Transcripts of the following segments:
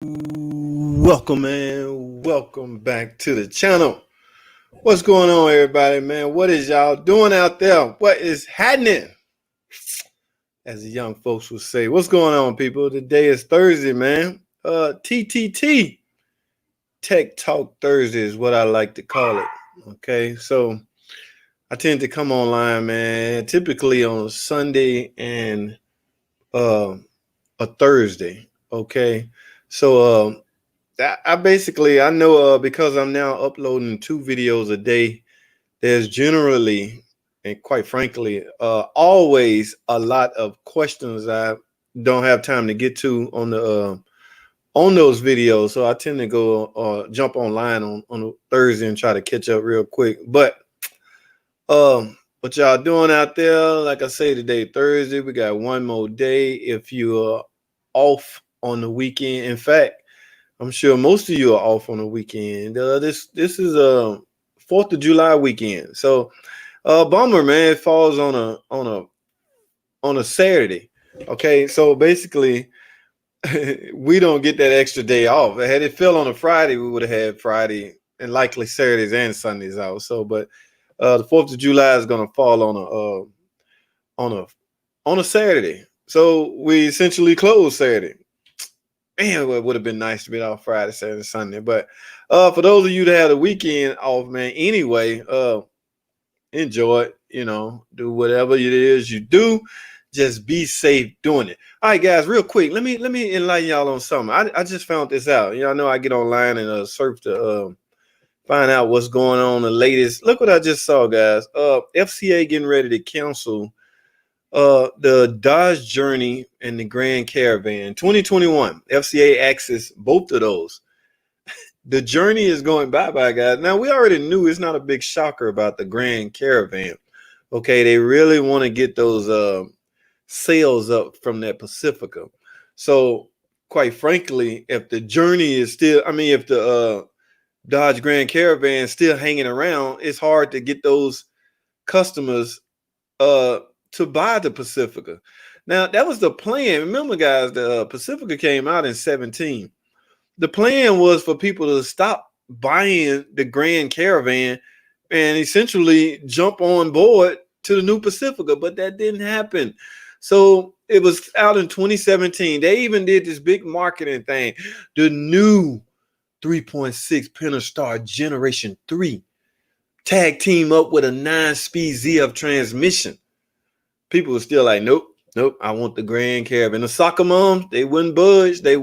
Welcome, man. Welcome back to the channel. What's going on, everybody, man? What is y'all doing out there? What is happening? As the young folks will say, what's going on, people? Today is Thursday, man. TTT, Tech Talk Thursday is what I like to call it. Okay, so I tend to come online, man, typically on a Sunday and a Thursday. Okay, so I know because I'm now uploading 2 videos a day, there's generally and quite frankly always a lot of questions I don't have time to get to on those videos. So I tend to go jump online on a Thursday and try to catch up real quick. But what y'all doing out there? Like I say, today Thursday, we got one more day. If you're off on the weekend, in fact, I'm sure most of you are off on the weekend. This is a 4th of July weekend, so bummer, man. It falls on a Saturday. Okay, so basically, we don't get that extra day off. Had it fell on a Friday, we would have had Friday and likely Saturdays and Sundays out. So, but the 4th of July is going to fall on a Saturday, so we essentially close Saturday. Man, it would have been nice to be off Friday, Saturday, Sunday. But for those of you that have the weekend off, man, anyway, enjoy it. Do whatever it is you do. Just be safe doing it. All right, guys, real quick. Let me enlighten y'all on something. I just found this out. Y'all know I get online and surf to find out what's going on, the latest. Look what I just saw, guys. FCA getting ready to cancel the Dodge Journey and the Grand Caravan 2021. FCA axes both of those. The Journey is going bye-bye, guys. Now, we already knew it's not a big shocker about the Grand Caravan. Okay, they really want to get those sales up from that Pacifica. So, quite frankly, if the Journey is still, if the Dodge Grand Caravan is still hanging around, it's hard to get those customers to buy the Pacifica. Now, that was the plan. Remember, guys, the Pacifica came out in 2017. The plan was for people to stop buying the Grand Caravan and essentially jump on board to the new Pacifica, but that didn't happen. So it was out in 2017. They even did this big marketing thing. The new 3.6 Pentastar Generation 3 tag team up with a 9-speed ZF transmission. People were still like, nope, I want the Grand Caravan. The soccer moms, they wouldn't budge. They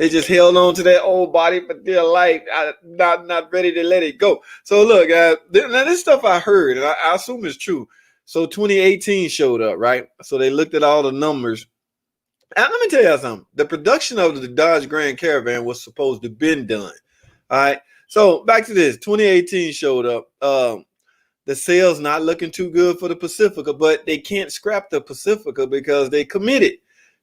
just held on to that old body for dear life. Not ready to let it go. So look, guys, now this stuff I heard, and I assume it's true. So 2018 showed up, right? So they looked at all the numbers. And let me tell you something. The production of the Dodge Grand Caravan was supposed to have been done. All right. So back to this. 2018 showed up. The sales not looking too good for the Pacifica, but they can't scrap the Pacifica because they committed.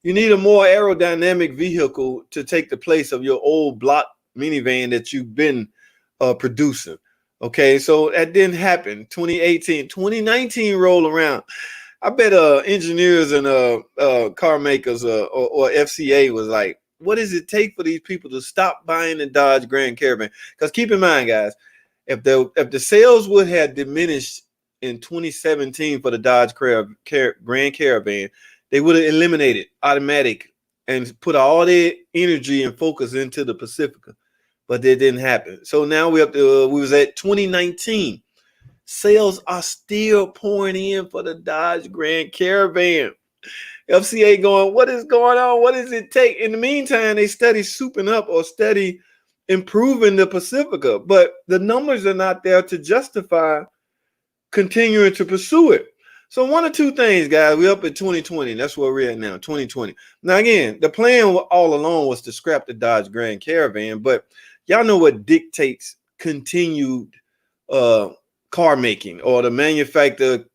You need a more aerodynamic vehicle to take the place of your old block minivan that you've been producing. Okay, so that didn't happen. 2018, 2019 roll around. I bet engineers and car makers or FCA was like, what does it take for these people to stop buying the Dodge Grand Caravan? Because keep in mind, guys, if the sales would have diminished in 2017 for the Dodge Grand Caravan, they would have eliminated automatic and put all their energy and focus into the Pacifica, but that didn't happen. So now we was at 2019. Sales are still pouring in for the Dodge Grand Caravan. FCA going, what is going on? What does it take? In the meantime, they steady souping up or steady improving the Pacifica, but the numbers are not there to justify continuing to pursue it. So one of two things, guys. We're up at 2020. That's where we're at now, 2020. Now, again, the plan all along was to scrap the Dodge Grand Caravan, but y'all know what dictates continued car making, or the manufacturer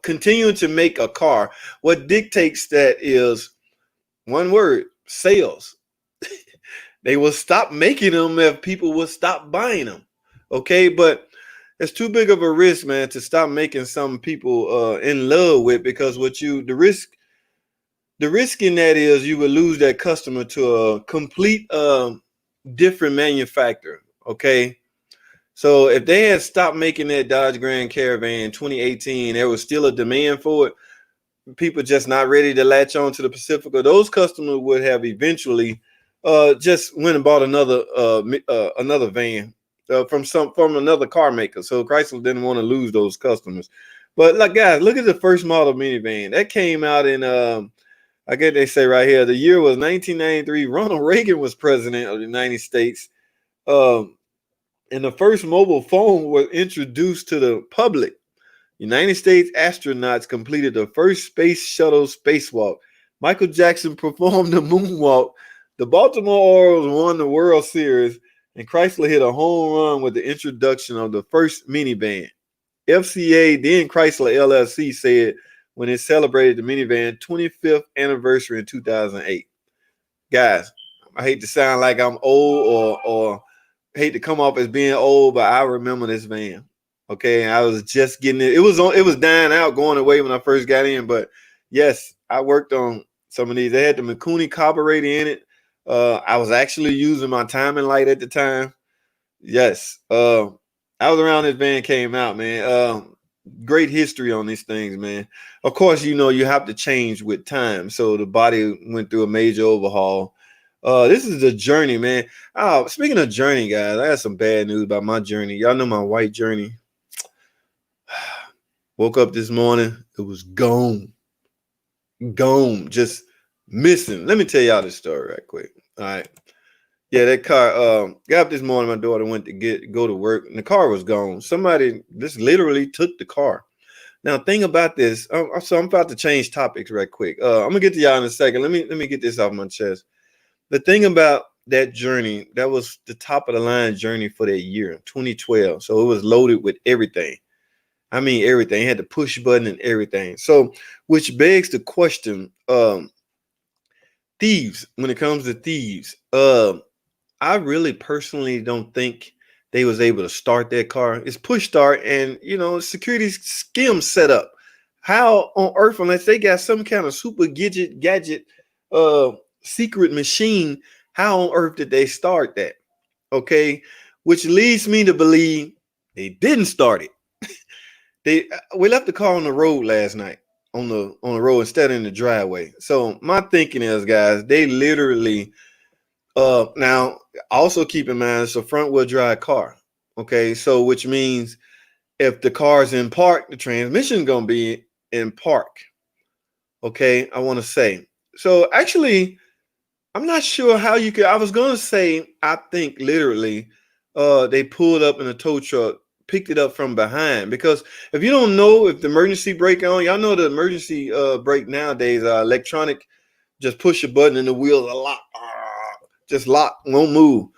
continuing to make a car. What dictates that is one word: sales. They will stop making them if people will stop buying them. Okay, but it's too big of a risk, man, to stop making some people in love with, because the risk The risk in that is you would lose that customer to a complete different manufacturer. Okay. So if they had stopped making that Dodge Grand Caravan in 2018, there was still a demand for it. People just not ready to latch on to the Pacifica. Those customers would have eventually just went and bought another van from another car maker. So Chrysler didn't want to lose those customers. But like guys, look at the first model minivan that came out in I guess they say right here the year was 1993. Ronald Reagan was president of the United States. Um, and the first mobile phone was introduced to the public. United States astronauts completed the first space shuttle spacewalk. Michael Jackson performed the moonwalk. The Baltimore Orioles won the World Series, and Chrysler hit a home run with the introduction of the first minivan. FCA, then Chrysler LLC, said when it celebrated the minivan 25th anniversary in 2008. Guys, I hate to sound like I'm old or hate to come off as being old, but I remember this van. Okay, I was just getting it. It was dying out, going away when I first got in. But yes, I worked on some of these. They had the Mikuni carburetor in it. I was actually using my timing light at the time. Yes, I was around this van came out, man. Great history on these things, man. Of course, you have to change with time. So the body went through a major overhaul. This is the journey, man. Oh, speaking of journey, guys, I got some bad news about my journey. Y'all know my white journey. Woke up this morning, it was gone, just missing. Let me tell y'all this story right quick. All right. Yeah, that car, got up this morning, my daughter went to go to work, and the car was gone. Somebody just literally took the car. Now, thing about this, so I'm about to change topics right quick. I'm gonna get to y'all in a second. Let me get this off my chest. The thing about that journey, that was the top of the line journey for that year, 2012. So it was loaded with everything. I mean, everything. It had the push button and everything. So, which begs the question, thieves, when it comes to thieves, I really personally don't think they was able to start that car. It's push start and, security skim set up. How on earth, unless they got some kind of super gadget, secret machine, how on earth did they start that? Okay. Which leads me to believe they didn't start it. We left the car on the road last night on the road instead of in the driveway. So my thinking is, guys, they literally now also keep in mind it's a front wheel drive car. Okay, so which means if the car's in park, the transmission gonna be in park. Okay, I want to say. So actually, I'm not sure how you could. I was gonna say I think literally they pulled up in a tow truck, picked it up from behind, because if you don't know if the emergency brake on, y'all know the emergency brake nowadays are electronic. Just push a button and the wheels are locked. Just lock, won't move.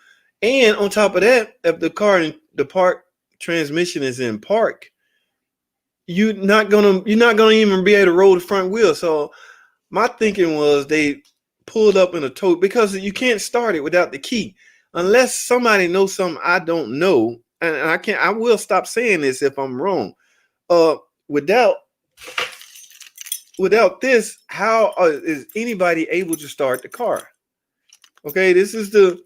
And on top of that, if the car in the park transmission is in park, you're not gonna even be able to roll the front wheel. So my thinking was they pulled up in a tow, because you can't start it without the key unless somebody knows something I don't know, and I will stop saying this if I'm wrong. Without this, how is anybody able to start the car? Okay, this is the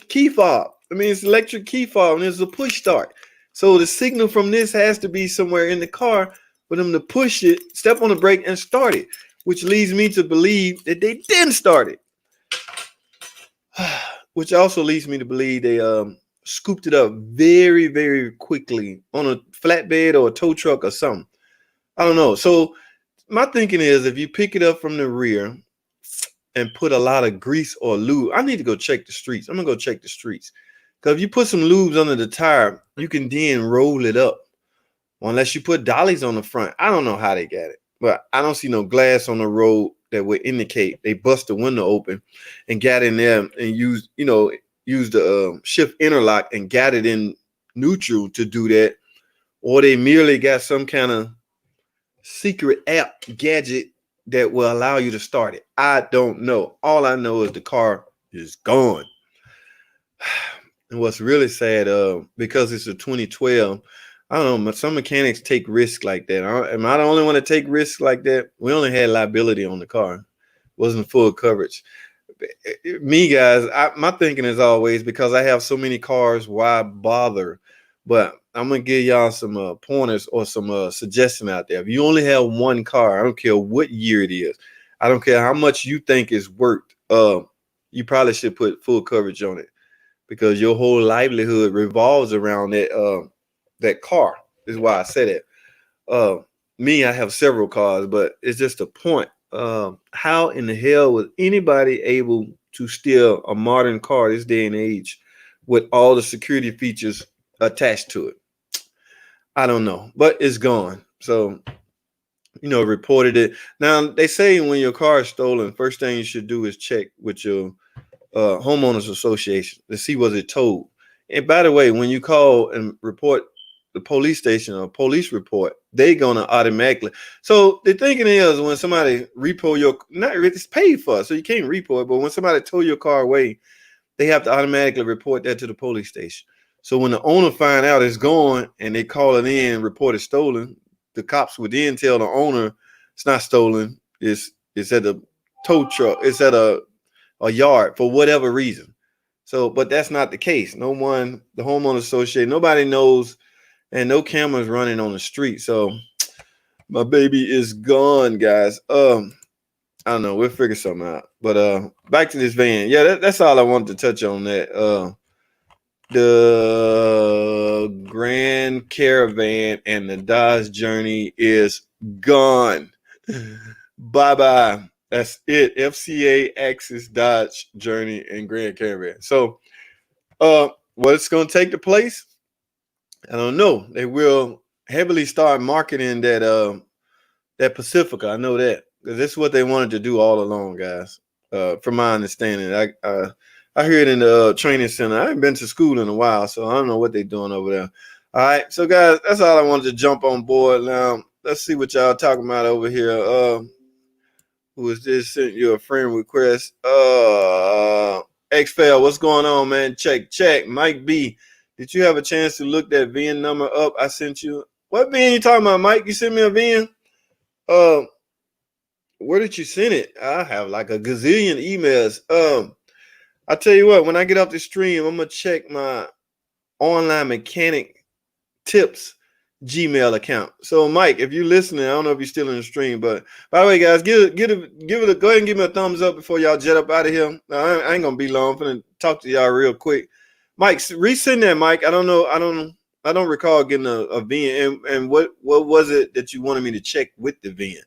key fob. I mean, it's electric key fob, and there's a push start. So the signal from this has to be somewhere in the car for them to push it, step on the brake, and start it, which leads me to believe that they didn't start it. Which also leads me to believe they scooped it up very, very quickly on a flatbed or a tow truck or something. I don't know. So my thinking is, if you pick it up from the rear and put a lot of grease or lube, I need to go check the streets. I'm gonna go check the streets, because if you put some lubes under the tire, you can then roll it up. Well, unless you put dollies on the front. I don't know how they got it, but I don't see no glass on the road that would indicate they bust the window open and got in there and used the shift interlock and got it in neutral to do that, or they merely got some kind of secret app gadget that will allow you to start it. I don't know. All I know is the car is gone. And what's really sad, because it's a 2012, I don't know, but some mechanics take risks like that. Am I the only one to take risks like that? We only had liability on the car, wasn't full coverage. Me, guys, my thinking is always because I have so many cars, why bother? But I'm gonna give y'all some pointers or some suggestion out there. If you only have one car, I don't care what year it is, I don't care how much you think it's worth. You probably should put full coverage on it because your whole livelihood revolves around that car. Is why I said it. Uh, Me, I have several cars, but it's just a point. How in the hell was anybody able to steal a modern car this day and age with all the security features attached to it? I don't know, but it's gone. So, reported it. Now, they say when your car is stolen, first thing you should do is check with your homeowners association to see was it towed. And by the way, when you call and report the police station or police report, they gonna automatically. So the thinking is when somebody repo your, not it's paid for, so you can't repo it. But when somebody tow your car away, they have to automatically report that to the police station. So when the owner find out it's gone and they call it in, report it stolen, the cops would then tell the owner it's not stolen. It's at the tow truck. It's at a yard for whatever reason. So, but that's not the case. No one, the homeowner association, nobody knows, and no cameras running on the street. So my baby is gone, guys. I don't know. We'll figure something out. But back to this van. Yeah, that's all I wanted to touch on. That the Grand Caravan and the Dodge Journey is gone. Bye bye. That's it. FCA, Axis, Dodge, Journey, and Grand Caravan. So, what's going to take the place? I don't know. They will heavily start marketing that Pacifica. I know that because this is what they wanted to do all along, guys. From my understanding, I hear it in the training center. I haven't been to school in a while, so I don't know what they're doing over there. All right, so guys, that's all I wanted to jump on board. Now, let's see what y'all talking about over here. Who is this? Sent you a friend request. XFL, what's going on, man? Check. Mike B, did you have a chance to look that VIN number up I sent you? What VIN you talking about, Mike? You sent me a VIN? Where did you send it? I have like a gazillion emails. I tell you what, when I get off the stream, I'm gonna check my online mechanic tips Gmail account. So Mike, if you're listening, I don't know if you're still in the stream, but by the way, guys, give it a go ahead and give me a thumbs up before y'all jet up out of here. I ain't gonna be long. I'm gonna talk to y'all real quick. Mike, resend that, Mike. I don't recall getting a VIN. And what was it that you wanted me to check with the VIN?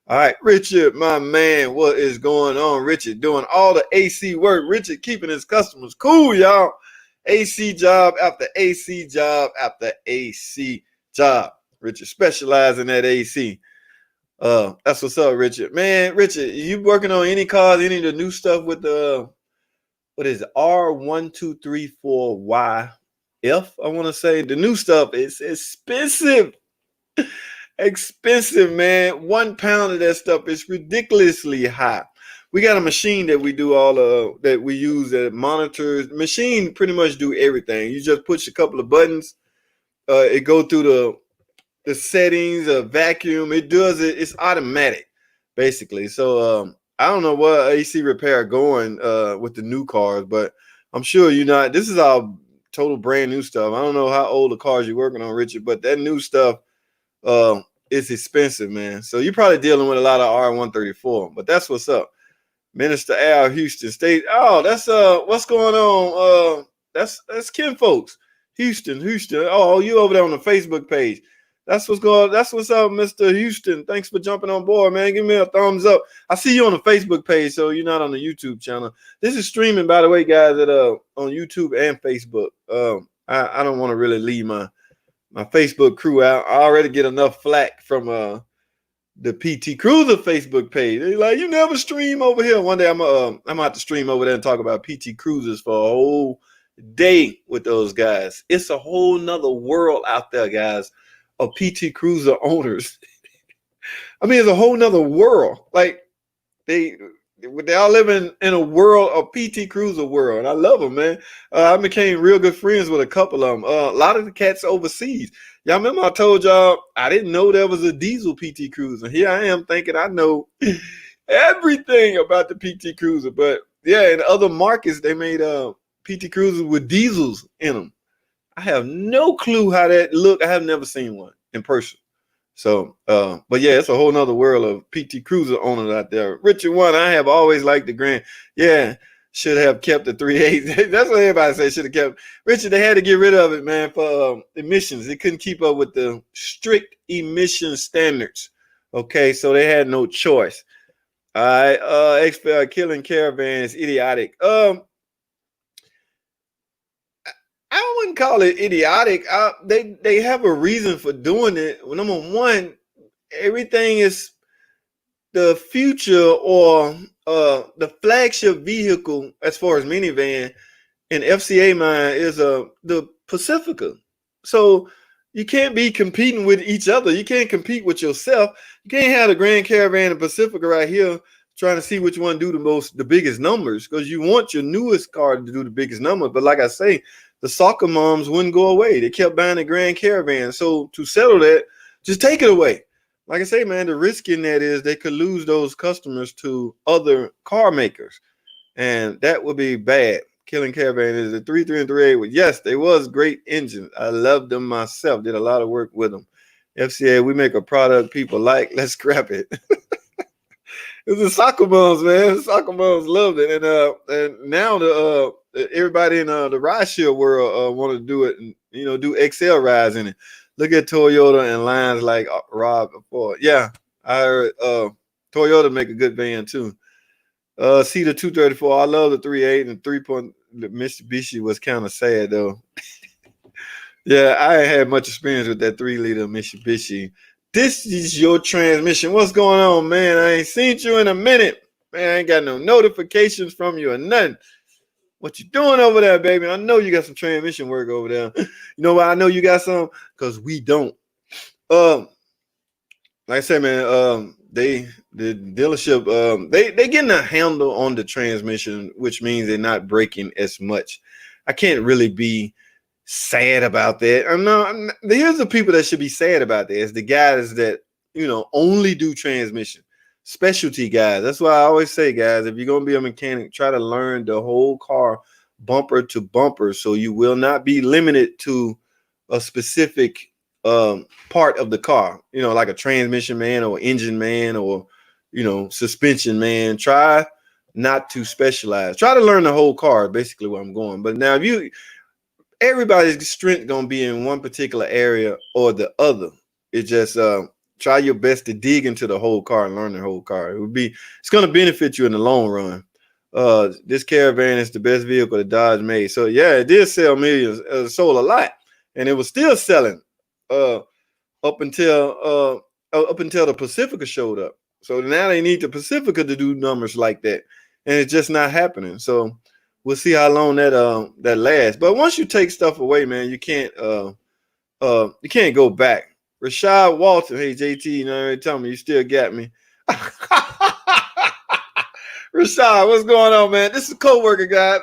All right, Richard, my man, what is going on? Richard doing all the AC work. Richard keeping his customers cool, y'all. AC job after AC job after AC job. Richard specializing in that AC. That's what's up, Richard. Man, Richard, you working on any cars, any of the new stuff with the what is it? R1234YF? I want to say the new stuff is expensive. Expensive, man. 1 pound of that stuff is ridiculously high. We got a machine that we do all that we use that monitors. The machine pretty much do everything. You just push a couple of buttons. It go through the settings, a vacuum. It does it. It's automatic, basically. So I don't know what AC repair going with the new cars, but I'm sure you're not. This is all total brand new stuff. I don't know how old the cars you're working on, Richard, but that new stuff it's expensive, man. So you're probably dealing with a lot of R134, but that's what's up. Minister Al Houston State. Oh, that's what's going on? That's Ken folks. Houston. Oh, you over there on the Facebook page. That's what's going on. That's what's up, Mr. Houston. Thanks for jumping on board, man. Give me a thumbs up. I see you on the Facebook page, so you're not on the YouTube channel. This is streaming, by the way, guys, on YouTube and Facebook. I don't want to really leave my Facebook crew out. I already get enough flack from the PT Cruiser Facebook page. They're like, you never stream over here. One day I'm about to stream over there and talk about PT Cruisers for a whole day with those guys. It's a whole nother world out there, guys, of PT Cruiser owners. I mean, it's a whole nother world. Like They all live in a world, a PT Cruiser world. And I love them, man. I became real good friends with a couple of them. A lot of the cats overseas. Y'all remember I told y'all I didn't know there was a diesel PT Cruiser. Here I am thinking I know everything about the PT Cruiser. But yeah, in other markets, they made PT Cruisers with diesels in them. I have no clue how that look. I have never seen one in person. So, but yeah, it's a whole nother world of PT Cruiser owners out there. Richard one, I have always liked the Grand. Yeah, should have kept the 3.8. That's what everybody say. Should have kept Richard. They had to get rid of it, man, for emissions. They couldn't keep up with the strict emission standards. Okay, so they had no choice. All right, killing Caravan is idiotic. I wouldn't call it idiotic. They have a reason for doing it. Well, number one, everything is the future or the flagship vehicle as far as minivan in FCA mind is the Pacifica. So you can't be competing with each other. You can't compete with yourself. You can't have the Grand Caravan and Pacifica right here trying to see which one do the biggest numbers, because you want your newest car to do the biggest numbers. But like I say, the soccer moms wouldn't go away. They kept buying the Grand Caravan. So to settle that, just take it away. Like I say, man, the risk in that is they could lose those customers to other car makers, and that would be bad. Killing Caravan is a 3.3 and 3.8. Yes, they was great engines. I loved them myself. Did a lot of work with them. FCA, we make a product people like. Let's scrap it. It's the soccer moms, man. The soccer moms loved it, and now everybody in the rideshare world want to do it, and do XL rides in it. Look at Toyota and lines like Rob before. Yeah, I heard Toyota make a good van too. See the 234. I love the 3.8 and 3. The Mitsubishi was kind of sad though. Yeah, I ain't had much experience with that 3-liter Mitsubishi. This is your transmission. What's going on, man? I ain't seen you in a minute. Man, I ain't got no notifications from you or nothing. What you doing over there, baby? I know you got some transmission work over there. You know why I know you got some? Because we don't. Like I said, man, the dealership, they getting a handle on the transmission, which means they're not breaking as much. I can't really be sad about that. Here's the people that should be sad about that. It's the guys that only do transmission, specialty guys. That's why I always say, guys, if you're gonna be a mechanic, try to learn the whole car bumper to bumper, so you will not be limited to a specific part of the car, like a transmission man or engine man or suspension man. Try not to specialize. Try to learn the whole car, basically where I'm going. But now if everybody's strength gonna be in one particular area or the other. It just try your best to dig into the whole car and learn the whole car. It's gonna benefit you in the long run. This Caravan is the best vehicle that Dodge made. So yeah, it did sell millions, sold a lot, and it was still selling up until the Pacifica showed up. So now they need the Pacifica to do numbers like that, and it's just not happening. So we'll see how long that lasts. But once you take stuff away, man, you can't go back. Rashad Walton, hey JT, tell me you still got me. Rashad, what's going on, man? This is a co-worker guy.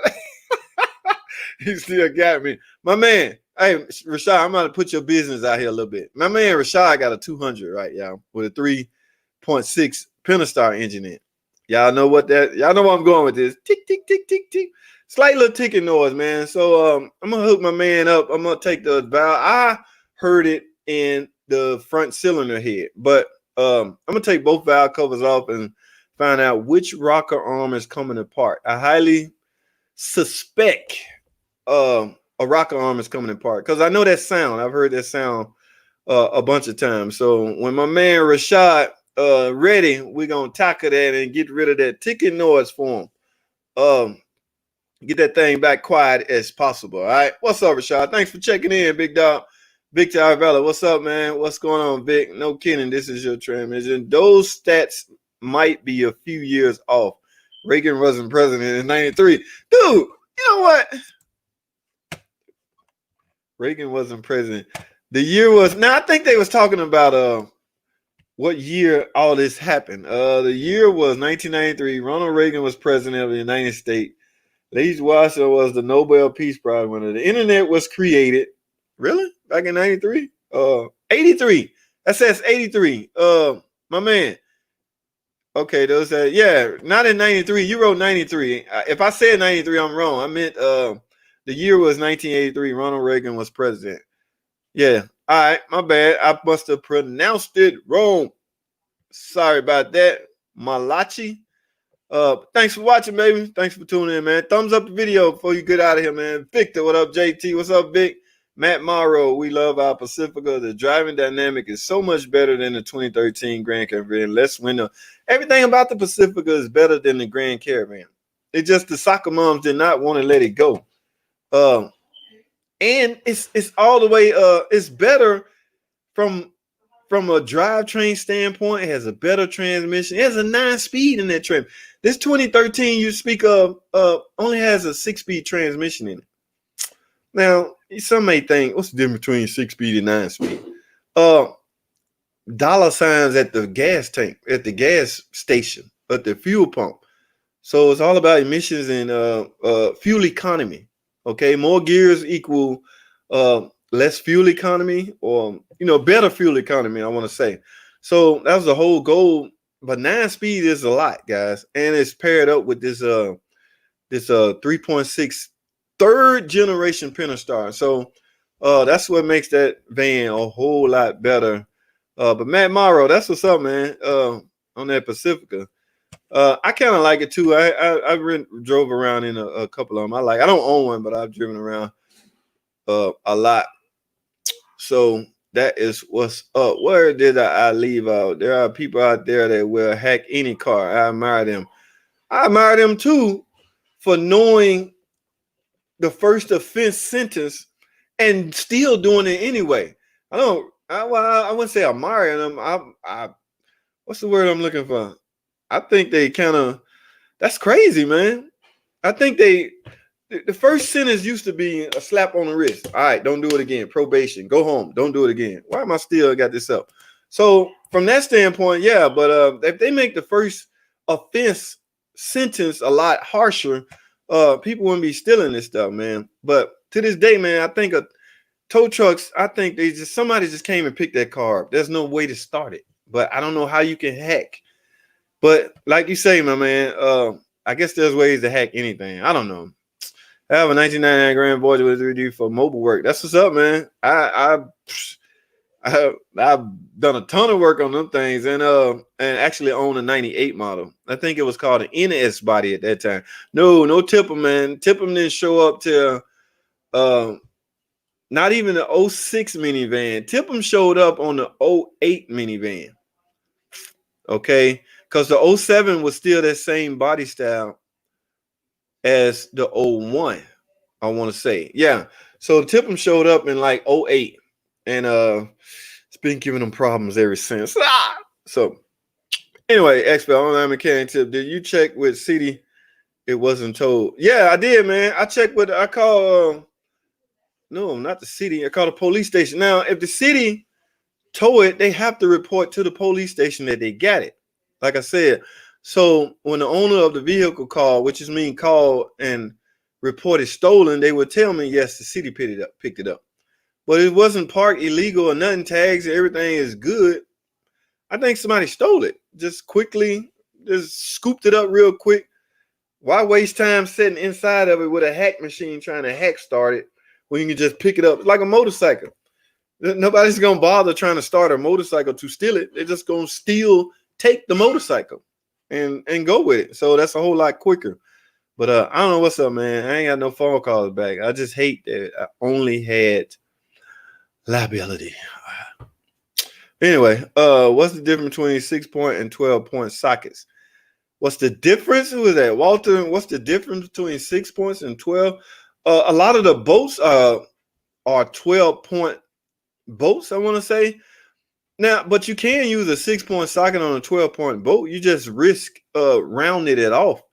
He still got me. My man, hey, Rashad, I'm going to put your business out here a little bit. My man, Rashad, got a 200 right, y'all, with a 3.6 Pentastar engine in. Y'all know where I'm going with this. Tick, tick, tick, tick, tick. Slight little ticking noise, man. So I'm going to hook my man up. I'm going to take the valve. I heard it in the front cylinder head, but I'm going to take both valve covers off and find out which rocker arm is coming apart. I highly suspect a rocker arm is coming apart because I know that sound. I've heard that sound a bunch of times. So when my man Rashad ready, we're going to tackle that and get rid of that ticking noise for him. Get that thing back quiet as possible. All right. What's up, Rashad? Thanks for checking in, big dog. Victor Arvella, what's up, man? What's going on, Vic? No kidding. This is your transmission. Those stats might be a few years off. Reagan wasn't president in 93. Dude, you know what? Reagan wasn't president. The year was, now I think they was talking about what year all this happened. The year was 1993. Ronald Reagan was president of the United States. Lee Wasser was the Nobel Peace Prize winner. The internet was created. Really? Back in 93? 83. That says 83. My man. Okay, those that yeah, not in 93. You wrote 93. If I said 93, I'm wrong. I meant the year was 1983. Ronald Reagan was president. Yeah. All right, my bad. I must have pronounced it wrong. Sorry about that. Malachi. Thanks for watching, baby. Thanks for tuning in, man. Thumbs up the video before you get out of here, man. Victor, what up, JT? What's up, Vic? Matt Morrow, we love our Pacifica. The driving dynamic is so much better than the 2013 Grand Caravan. Less window. Everything about the Pacifica is better than the Grand Caravan. It just the soccer moms did not want to let it go. And it's all the way. It's better from a drivetrain standpoint. It has a better transmission. It has a 9-speed in that trim. This 2013 you speak of only has a 6-speed transmission in it. Now, some may think, what's the difference between 6-speed and 9-speed? Dollar signs at the gas tank, at the gas station, at the fuel pump. So it's all about emissions and fuel economy. Okay, more gears equal less fuel economy, or better fuel economy, I want to say. So that was the whole goal. But 9-speed is a lot, guys, and it's paired up with this 3.6 third generation Pentastar. So that's what makes that van a whole lot better. But Matt Morrow, that's what's up, man. On that Pacifica, I kind of like it too. I drove around in a couple of them. I don't own one, but I've driven around a lot. So that is what's up. Where did I leave out? There are people out there that will hack any car. I admire them. I admire them too for knowing the first offense sentence and still doing it anyway. I wouldn't say admire them. What's the word I'm looking for? I think they that's crazy, man. I think the first sentence used to be a slap on the wrist. All right, don't do it again. Probation. Go home. Don't do it again. Why am I still got this up? So from that standpoint, yeah, but if they make the first offense sentence a lot harsher, people wouldn't be stealing this stuff, man. But to this day, man, I think tow trucks, I think somebody just came and picked that car up. There's no way to start it. But I don't know how you can hack. But like you say, my man, I guess there's ways to hack anything. I don't know. I have a 1999 Grand Voyager with 3D for mobile work. That's what's up, man. I've done a ton of work on them things, and actually own a 98 model. I think it was called an NS body at that time. No Tipham, man. Tipham didn't show up till not even the 06 minivan. Tipham showed up on the 08 minivan. Okay, because the 07 was still that same body style as the 01, I want to say. Yeah. So Tipham showed up in like 08, and it's been giving them problems ever since. So anyway, expert online mechanic tip. Did you check with City? It wasn't told. Yeah, I did, man. I checked with no, not the city. I called the police station. Now, if the city tow it, they have to report to the police station that they got it. Like I said, so when the owner of the vehicle called, which is mean called and reported stolen, they would tell me, yes, the city picked it up. But it wasn't parked illegal or nothing. Tags and everything is good. I think somebody stole it. Just quickly, just scooped it up real quick. Why waste time sitting inside of it with a hack machine trying to hack start it when you can just pick it up? It's like a motorcycle. Nobody's going to bother trying to start a motorcycle to steal it. They're just going to take the motorcycle and go with it. So that's a whole lot quicker. But I don't know what's up, man. I ain't got no phone calls back. I just hate that I only had liability. Anyway, what's the difference between 6-point and 12-point sockets? What's the difference? Who is that? Walter, what's the difference between 6 points and 12? A lot of the boats are 12-point boats, I want to say. Now, but you can use a 6-point socket on a 12-point boat. You just risk rounding it off.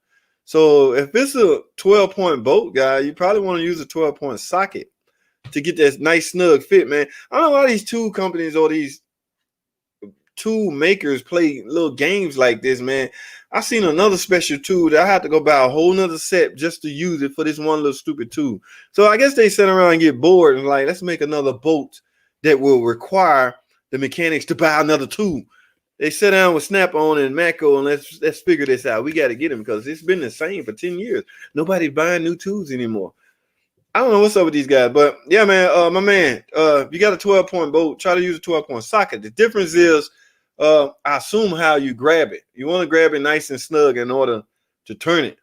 So if it's a 12-point boat, guy, you probably want to use a 12-point socket to get that nice snug fit, man. I don't know why these tool companies or these tool makers play little games like this, man. I seen another special tool that I had to go buy a whole nother set just to use it for this one little stupid tool. So I guess they sit around and get bored and like, let's make another boat that will require the mechanics to buy another tool. They sit down with Snap-on and Mako and let's figure this out. We got to get them because it's been the same for 10 years. Nobody's buying new tools anymore. I don't know what's up with these guys, but yeah, man, my man, if you got a 12-point boat, try to use a 12-point socket. The difference is, I assume how you grab it. You want to grab it nice and snug in order to turn it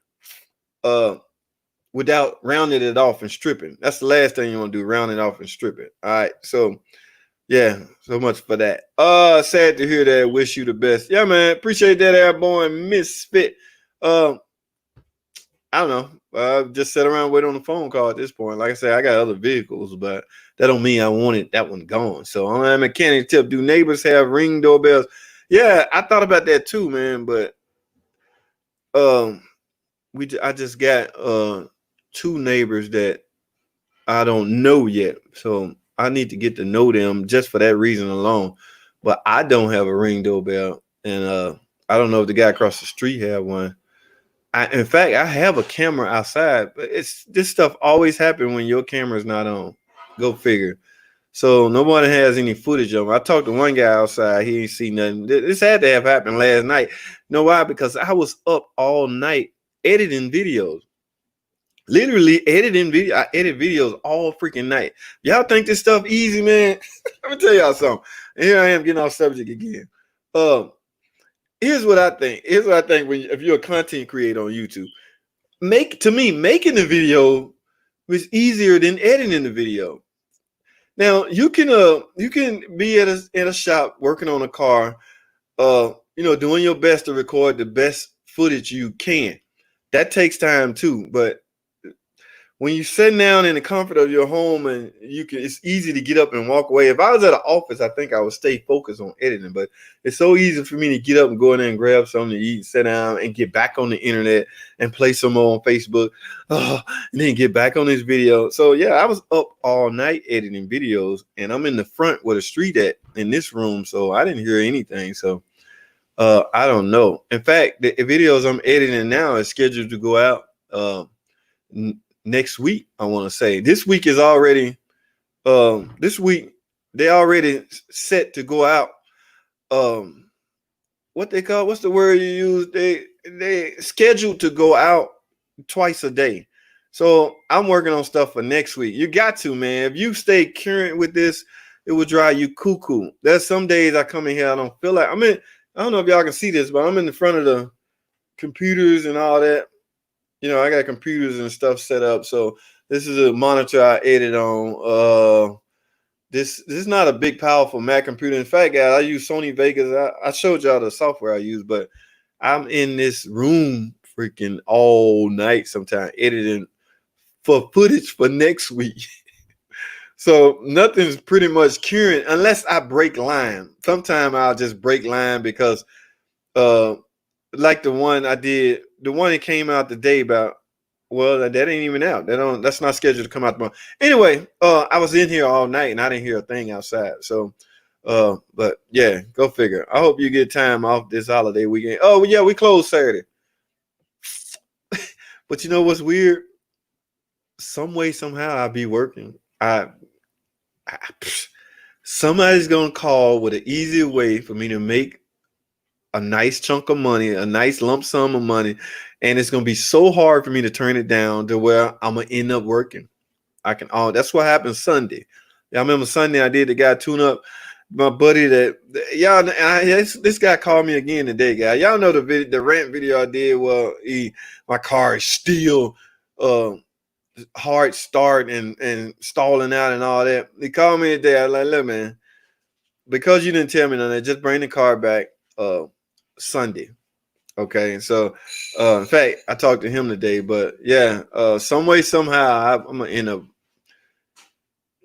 without rounding it off and stripping. That's the last thing you want to do, round it off and strip it. All right, so yeah, so much for that. Sad to hear that. Wish you the best. Yeah, man, appreciate that, Airborne Misfit. I don't know. Just sit around and wait on the phone call at this point. Like I said, I got other vehicles, but that don't mean I wanted that one gone. So on that mechanic tip, do neighbors have Ring doorbells? Yeah, I thought about that too, man. But I just got 2 neighbors that I don't know yet. So I need to get to know them just for that reason alone. But I don't have a Ring doorbell, and I don't know if the guy across the street have one. In fact, I have a camera outside, but this stuff always happens when your camera is not on. Go figure. So nobody has any footage of them. I talked to one guy outside. He ain't see nothing. This had to have happened last night. You know why? Because I was up all night editing videos. Literally editing video. I edit videos all freaking night. Y'all think this stuff easy, man? Let me tell y'all something. And here I am getting off subject again. Here's what I think. If you're a content creator on YouTube, making the video was easier than editing the video. Now you can be at a shop working on a car, doing your best to record the best footage you can. That takes time too, but when you're sitting down in the comfort of your home and it's easy to get up and walk away. If I was at an office, I think I would stay focused on editing, but it's so easy for me to get up and go in there and grab something to eat, sit down and get back on the internet and play some more on Facebook, and then get back on this video. So yeah, I was up all night editing videos, and I'm in the front where the street at in this room, so I didn't hear anything. So I don't know. In fact, the videos I'm editing now is scheduled to go out next week. I want to say this week is already they already set to go out. What's the word you use? They scheduled to go out twice a day. So I'm working on stuff for next week. You got to, man. If you stay current with this, it will drive you cuckoo. There's some days I come in here, I don't feel like I don't know if y'all can see this, but I'm in the front of the computers and all that. I got computers and stuff set up. So this is a monitor I edit on. This is not a big, powerful Mac computer. In fact, guys, I use Sony Vegas. I showed y'all the software I use, but I'm in this room freaking all night sometimes editing for footage for next week. So nothing's pretty much current unless I break line. Sometimes I'll just break line because like the one I did, the one that came out the day about, well, that ain't even out. That's not scheduled to come out tomorrow. Anyway, I was in here all night and I didn't hear a thing outside. So, but yeah, go figure. I hope you get time off this holiday weekend. Oh yeah, we close Saturday. But you know what's weird? Some way, somehow I'll be working. Somebody's gonna call with an easier way for me to make a nice chunk of money, a nice lump sum of money, and it's gonna be so hard for me to turn it down to where I'm gonna end up working. That's what happened Sunday. I remember Sunday I did the guy tune up my buddy this guy called me again today, guy. Y'all know the rant video I did. Well, my car is still hard start and stalling out and all that. He called me today. I was like, look, man, because you didn't tell me none of that, just bring the car back Sunday. Okay. And so in fact, I talked to him today, but yeah, some way, somehow I'm gonna end up,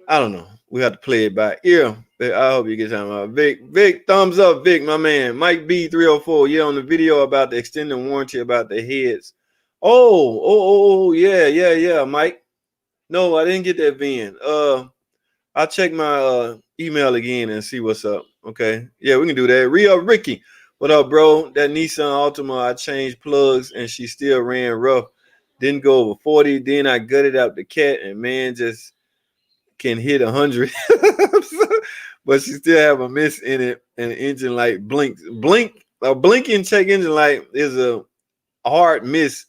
I don't know. We have to play it back. Yeah. I hope you get time. Vic, thumbs up, Vic, my man. Mike B304. Yeah, on the video about the extended warranty about the heads. Oh, yeah, Mike. No, I didn't get that VIN. I'll check my email again and see what's up. Okay. Yeah, we can do that. Ricky, what up, bro? That Nissan Altima, I changed plugs and she still ran rough. Didn't go over 40. Then I gutted out the cat and man just can hit 100. But she still have a miss in it and the engine light blinks. A blinking check engine light is a hard miss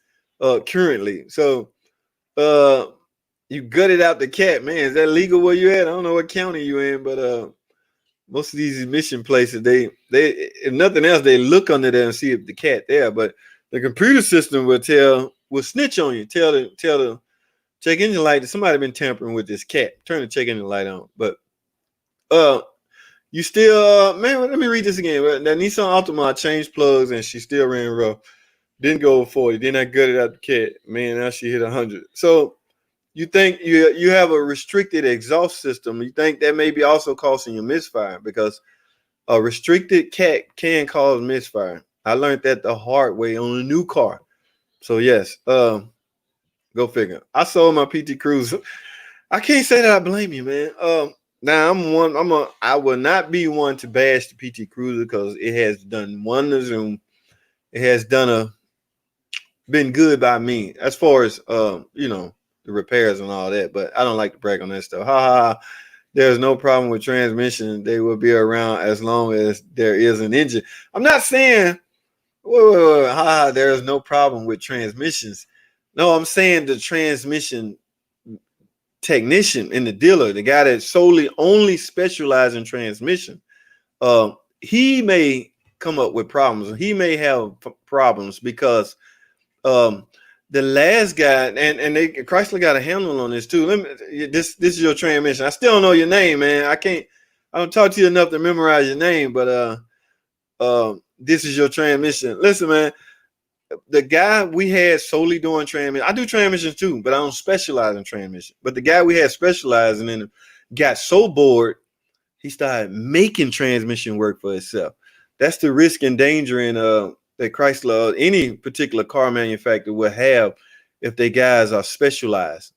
currently. So uh you gutted out the cat, man. Is that legal where you at? I don't know what county you in, but most of these emission places, they if nothing else, they look under there and see if the cat there. But the computer system will snitch on you, tell the check engine light that somebody been tampering with this cat. Turn the check engine light on. But uh you still man, let me read this again. That Nissan Altima changed plugs and she still ran rough. Didn't go over 40. Then I gutted out the cat. Man, now she hit 100. So you think you have a restricted exhaust system. You think that may be also causing you misfire because a restricted cat can cause misfire. I learned that the hard way on a new car. So yes, go figure. I sold my PT Cruiser. I can't say that I blame you, man. Now I will not be one to bash the PT Cruiser because it has done wonders and it has been good by me as far as the repairs and all that. But I don't like to brag on that stuff. Ha ha. There's no problem with transmission. They will be around as long as there is an engine. I'm not saying there is no problem with transmissions. No, I'm saying the transmission technician in the dealer, the guy that solely only specializes in transmission, he may come up with problems. He may have problems because the last guy and Chrysler got a handle on this too. This is your transmission. I still don't know your name, man. I don't talk to you enough to memorize your name, but this is your transmission. Listen, man, the guy we had solely doing transmission. I do transmissions too, but I don't specialize in transmission. But the guy we had specializing in it got so bored, he started making transmission work for itself. That's the risk and danger in that Chrysler or any particular car manufacturer will have if they guys are specialized.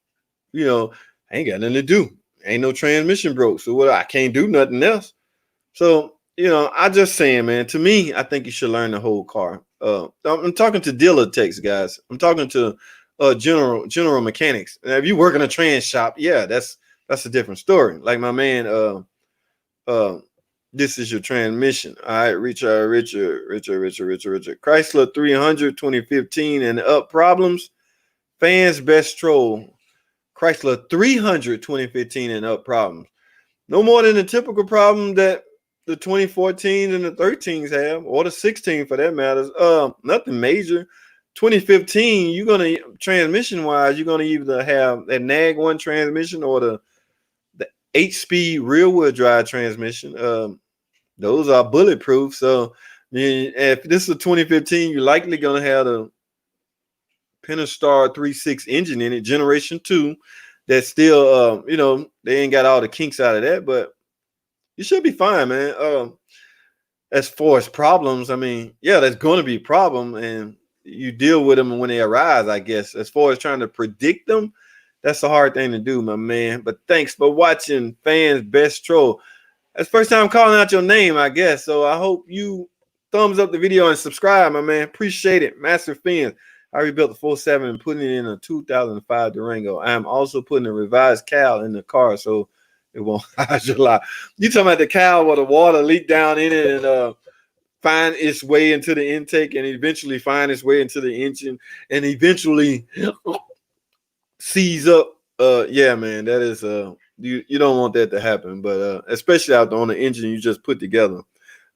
I ain't got nothing to do. Ain't no transmission broke. So what, I can't do nothing else. So, I just saying, man, to me, I think you should learn the whole car. I'm talking to dealer techs, guys. I'm talking to general mechanics. Now, if you work in a trans shop, yeah, that's a different story. Like my man, this is your transmission. All right, Richard. Chrysler 300 2015 and up problems. Fans best troll. Chrysler 300 2015 and up problems. No more than the typical problem that the 2014s and the 13s have, or the 16 for that matter. Nothing major. 2015, you're gonna transmission wise, you're gonna either have that nag one transmission or the 8-speed rear wheel drive transmission. Those are bulletproof. So if this is a 2015, you're likely gonna have the Pentastar 3.6 engine in it, generation 2. That's still they ain't got all the kinks out of that, but you should be fine, man. As far as problems, I mean, yeah, there's going to be a problem, and you deal with them when they arise, I guess. As far as trying to predict them, that's a hard thing to do, my man. But thanks for watching Fans Best Troll. That's the first time calling out your name, I guess. So I hope you thumbs up the video and subscribe, my man. Appreciate it. Master Fans. I rebuilt the 4.7 and putting it in a 2005 Durango. I am also putting a revised cowl in the car, so it won't hide your lot. You talking about the cowl where the water leaked down in it and find its way into the intake and eventually find its way into the engine and eventually seize up. Yeah, man, that is you don't want that to happen, but especially out there on the engine you just put together,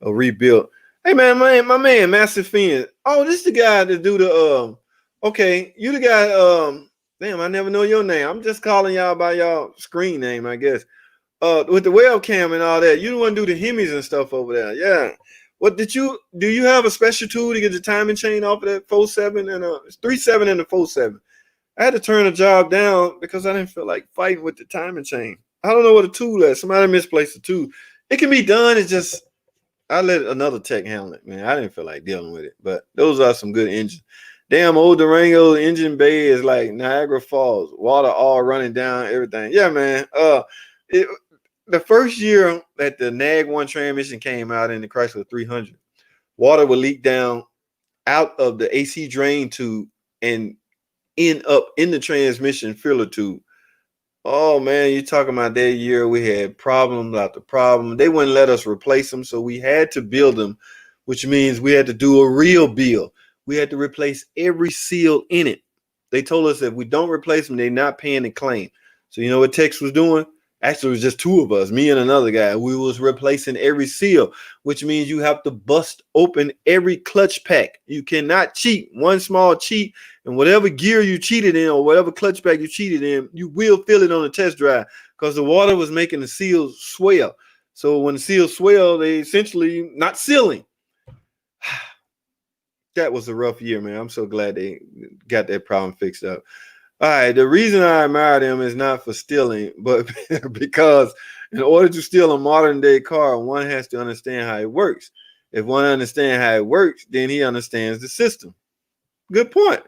a rebuild. Hey man, my man, Massive Fin. Oh, this is the guy that do the okay, you the guy, damn, I never know your name. I'm just calling y'all by y'all screen name, I guess. With the webcam and all that, you the one do the Hemis and stuff over there. Yeah. What do you have a special tool to get the timing chain off of that 4.7 and 3.7 and the 4.7? I had to turn the job down because I didn't feel like fighting with the timing chain. I don't know what a tool is. Somebody misplaced the tool. It can be done. It's just I let another tech handle it, man. I didn't feel like dealing with it. But those are some good engines. Damn, old Durango engine bay is like Niagara Falls. Water all running down, everything. Yeah, man. the first year that the Nag 1 transmission came out in the Chrysler 300, water would leak down out of the AC drain tube and end up in the transmission filler tube. Oh man, you talking about that year we had problems after problem. They wouldn't let us replace them, so we had to build them, which means we had to do a real build. We had to replace every seal in it. They told us if we don't replace them, they're not paying the claim. So you know what Tex was doing? Actually, it was just two of us, me and another guy. We was replacing every seal, which means you have to bust open every clutch pack. You cannot cheat. One small cheat, and whatever gear you cheated in or whatever clutch pack you cheated in, you will feel it on the test drive because the water was making the seals swell. So when the seals swell, they essentially not sealing. That was a rough year, man. I'm so glad they got that problem fixed up. All right, the reason I admire them is not for stealing, but because in order to steal a modern day car, one has to understand how it works. If one understands how it works, then he understands the system. Good point.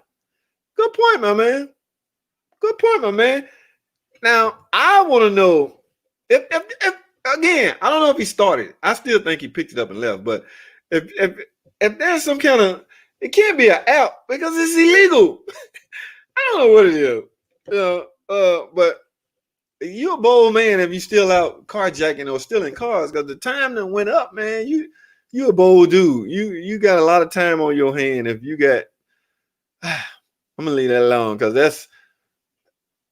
Good point, my man. Good point, my man. Now, I want to know if again, I don't know if he started. I still think he picked it up and left, but if there's some kind of, it can't be an app because it's illegal. I don't know what it is. But you're a bold man if you still out carjacking or stealing cars because the time that went up, man. You a bold dude. You got a lot of time on your hand. If you got, I'm gonna leave that alone because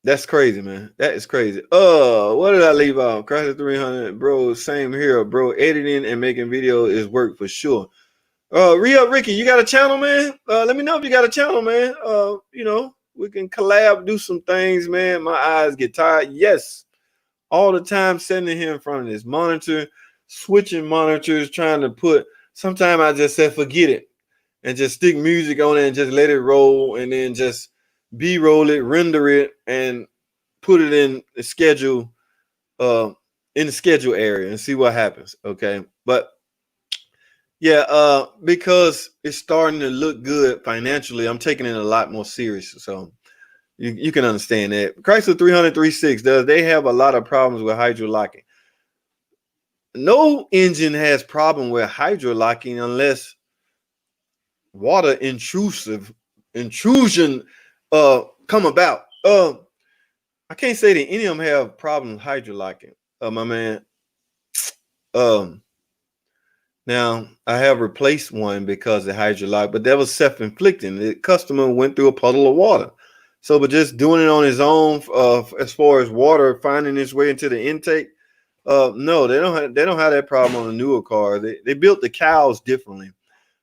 that's crazy, man. That is crazy. What did I leave off? Chrysler 300, bro. Same here, bro. Editing and making video is work for sure. Ria, Ricky, you got a channel, man? Let me know if you got a channel, man. We can collab, do some things, man. My eyes get tired. Yes, all the time sitting here in front of this monitor, switching monitors, trying to put. Sometimes I just say forget it and just stick music on it and just let it roll, and then just B-roll it, render it, and put it in the schedule, area, and see what happens. Okay, but. Yeah, because it's starting to look good financially, I'm taking it a lot more serious. So you can understand that. Chrysler 300 36, they have a lot of problems with hydrolocking. No engine has problem with hydrolocking unless water intrusion come about. I can't say that any of them have problems hydrolocking, my man. Now, I have replaced one because of hydrolock, but that was self-inflicting. The customer went through a puddle of water. So, but just doing it on his own, as far as water finding its way into the intake, no, they don't have that problem on the newer car. They built the cows differently.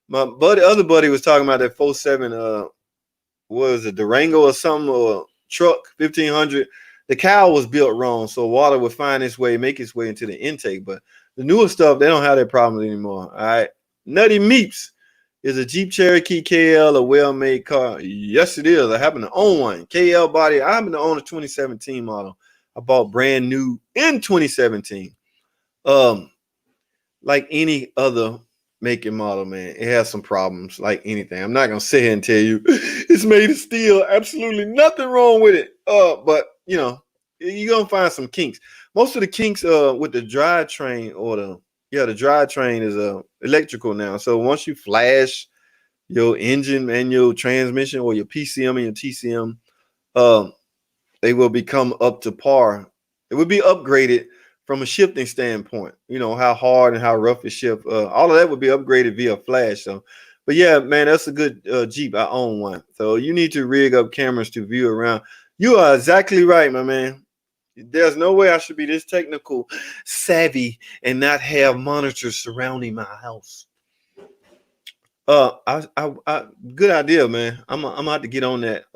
My other buddy was talking about that 47, what was it, Durango or something, or truck 1500. The cow was built wrong, so water would find its way, make its way into the intake, but the newer stuff, they don't have that problem anymore. All right. Nutty Meeps, is a Jeep Cherokee KL a well-made car? Yes, it is. I happen to own one. KL body. I happen to own a 2017 model. I bought brand new in 2017. Like any other make and model, man, it has some problems like anything. I'm not gonna sit here and tell you it's made of steel. Absolutely nothing wrong with it. But you know, you're gonna find some kinks. Most of the kinks with the drivetrain or the drivetrain is electrical now. So once you flash your engine and your transmission or your PCM and your TCM, they will become up to par. It would be upgraded from a shifting standpoint. You know how hard and how rough it shift. All of that would be upgraded via flash. So, but yeah, man, that's a good Jeep. I own one. So you need to rig up cameras to view around. You are exactly right, my man. There's no way I should be this technical savvy and not have monitors surrounding my house. Good idea, man. I'm gonna have to get on that.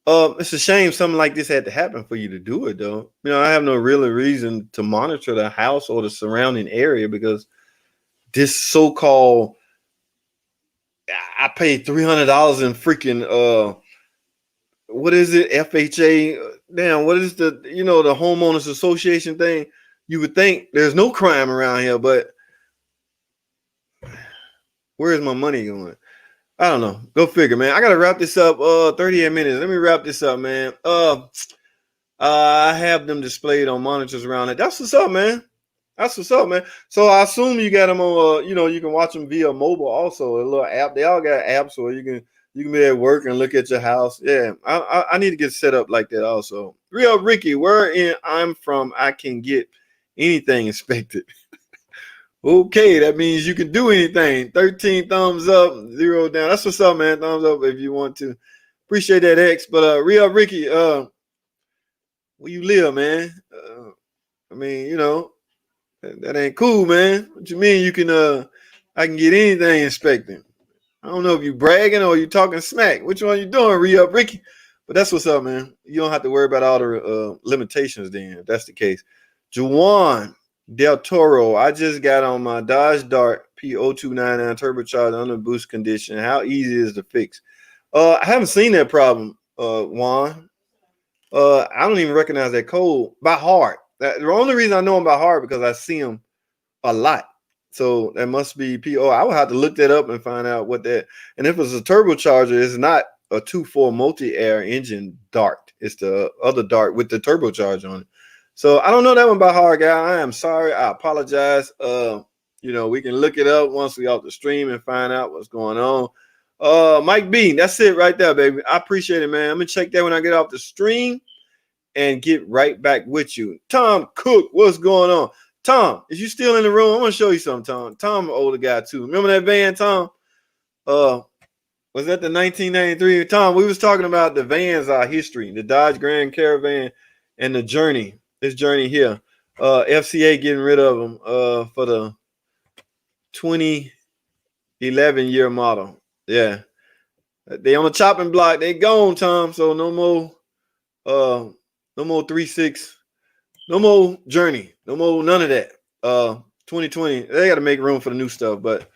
It's a shame something like this had to happen for you to do it, though. You know, I have no real reason to monitor the house or the surrounding area because this so-called, I paid $300 in freaking what is it? FHA. Damn, what is the the homeowners association thing? You would think there's no crime around here, but where is my money going? I don't know. Go figure, man. I gotta wrap this up. 38 minutes. Let me wrap this up, man. I have them displayed on monitors around it. That's what's up, man. That's what's up, man. So I assume you got them on. You can watch them via mobile also. A little app. They all got apps where you can be at work and look at your house. Yeah, I need to get set up like that also. Real Ricky, where I'm from, I can get anything inspected. Okay, that means you can do anything. 13 thumbs up, 0 down. That's what's up, man. Thumbs up if you want to. Appreciate that, X. But Real Ricky, where you live, man? I mean, that ain't cool, man. What you mean I can get anything inspected? I don't know if you bragging or you talking smack. Which one you doing, re-up, Ricky? But that's what's up, man. You don't have to worry about all the limitations then, if that's the case. Juwan Del Toro, I just got on my Dodge Dart P0299 turbocharged under boost condition. How easy is the fix? I haven't seen that problem, Juan. I don't even recognize that code by heart. The only reason I know him by heart because I see him a lot. So that must be PO. I would have to look that up and find out what that. And if it's a turbocharger, it's not a 2.4 multi-air engine Dart. It's the other Dart with the turbocharger on it. So I don't know that one by heart, guy. I am sorry. I apologize. We can look it up once we off the stream and find out what's going on. Mike B, that's it right there, baby. I appreciate it, man. I'm gonna check that when I get off the stream and get right back with you. Tom Cook, what's going on? Tom, is you still in the room? I want to show you something, Tom. Tom, an older guy too. Remember that van, Tom? Was that the 1993? Tom, we was talking about the vans, our history, the Dodge Grand Caravan and the journey. This journey here. FCA getting rid of them for the 2011 year model. Yeah. They on the chopping block. They gone, Tom. So no more 3.6. No more journey. No more none of that. 2020. They got to make room for the new stuff, but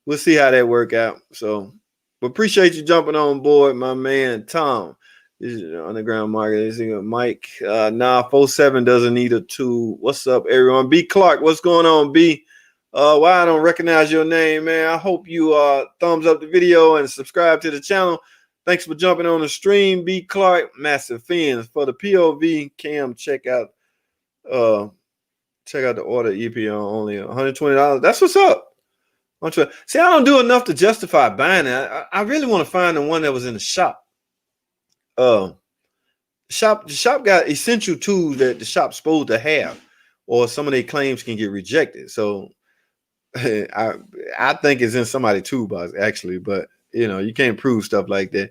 we'll see how that work out. So, but appreciate you jumping on board, my man Tom. This is underground market. This is Mike. 47 doesn't need a 2. What's up, everyone? B Clark, what's going on, B? Why I don't recognize your name, man. I hope you thumbs up the video and subscribe to the channel. Thanks for jumping on the stream, B Clark. Massive fins for the POV cam. Check out the order EP on only $120. That's what's up. See, I don't do enough to justify buying it. I really want to find the one that was in the shop. The shop got essential tools that the shop's supposed to have, or some of their claims can get rejected. So I think it's in somebody's toolbox actually, but you can't prove stuff like that.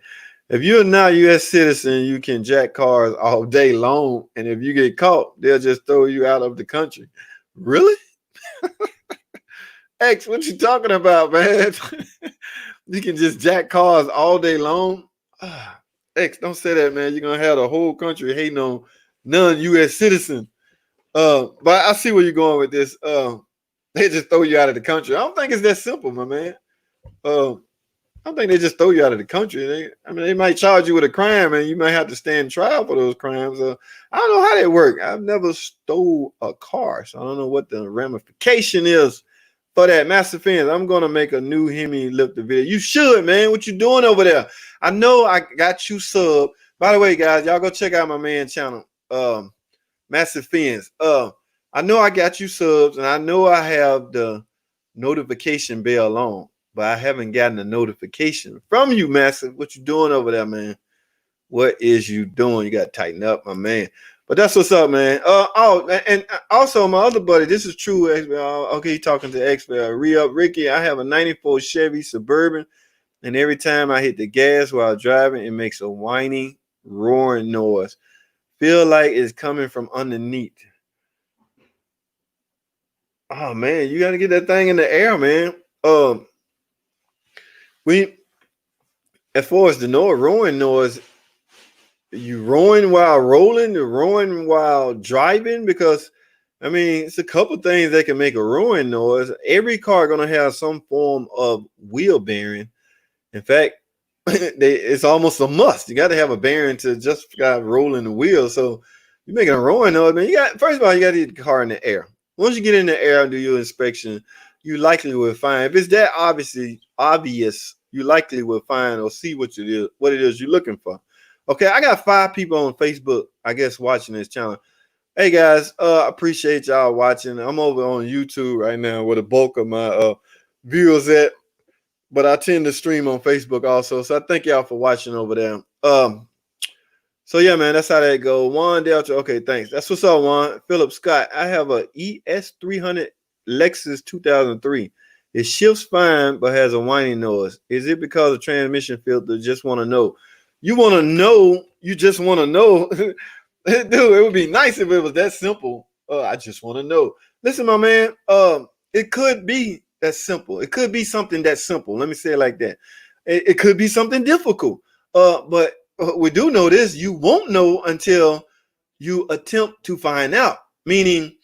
If you're not a U.S. citizen, you can jack cars all day long, and if you get caught, they'll just throw you out of the country. Really? X, what you talking about, man? You can just jack cars all day long? X, don't say that, man. You're going to have the whole country hating on non-U.S. citizen. But I see where you're going with this. They just throw you out of the country. I don't think it's that simple, my man. I think they just throw you out of the country. They might charge you with a crime, and you might have to stand trial for those crimes. I don't know how they work. I've never stole a car, so I don't know what the ramification is for that. Massive fans, I'm going to make a new Hemi lifter video. You should, man. What you doing over there? I know I got you sub. By the way, guys, y'all go check out my man channel, Massive Fins. I know I got you subs, and I know I have the notification bell on, but I haven't gotten a notification from you, Massive. What you doing over there, man? What is you doing? You got to tighten up, my man. But that's what's up, man. And also my other buddy, this is true. Okay, talking to X-Bell. Re-up Ricky, I have a 94 Chevy Suburban, and every time I hit the gas while driving, it makes a whining, roaring noise. Feel like it's coming from underneath. Oh, man, you got to get that thing in the air, man. As far as the roaring noise, you roaring while rolling, you're roaring while driving, because it's a couple things that can make a roaring noise. Every car gonna have some form of wheel bearing. In fact, it's almost a must. You got to have a bearing to justify rolling the wheel. So you're making a roaring noise, man. First of all, you got to get the car in the air. Once you get in the air and do your inspection, you likely will find, if it's that obvious, you likely will find or see what it is you're looking for. Okay, I got 5 people on Facebook, I guess, watching this channel. Hey guys, I appreciate y'all watching. I'm over on YouTube right now where the bulk of my viewers at, but I tend to stream on Facebook also. So I thank y'all for watching over there. So yeah, man, that's how that go. Juan Delta, okay, thanks. That's what's up, Juan. Philip Scott, I have a ES300 Lexus 2003. It shifts fine, but has a whining noise. Is it because of transmission filter? Just want to know. You want to know. You just want to know. Dude, it would be nice if it was that simple. I just want to know. Listen, my man. It could be that simple. It could be something that simple. Let me say it like that. It could be something difficult. But we do know this. You won't know until you attempt to find out. Meaning,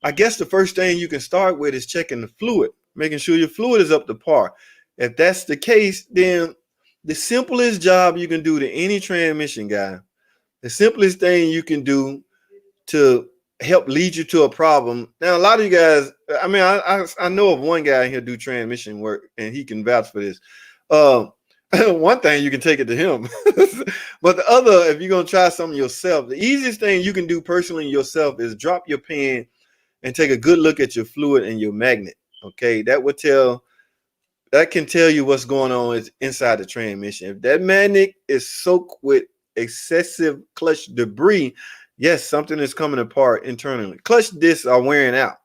I guess the first thing you can start with is checking the fluid, making sure your fluid is up to par. If that's the case, then the simplest job you can do to any transmission guy, the simplest thing you can do to help lead you to a problem. Now, a lot of you guys, I mean, I know of one guy here do transmission work, and he can vouch for this. One thing, you can take it to him. But the other, if you're going to try something yourself, the easiest thing you can do personally yourself is drop your pen and take a good look at your fluid and your magnet. Okay, that can tell you what's going on inside the transmission. If that magnet is soaked with excessive clutch debris, yes, something is coming apart internally. Clutch discs are wearing out,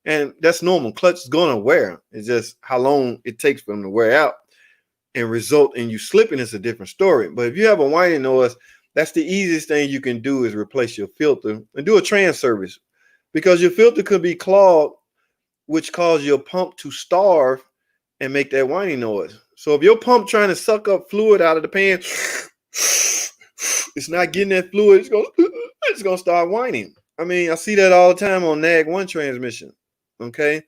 and that's normal. Clutch is going to wear. It's just how long it takes for them to wear out and result in you slipping is a different story. But if you have a whining noise, that's the easiest thing you can do is replace your filter and do a trans service, because your filter could be clogged, which causes your pump to starve and make that whining noise. So if your pump trying to suck up fluid out of the pan, it's not getting that fluid, it's gonna start whining. I mean, I see that all the time on NAG 1 transmission. Okay.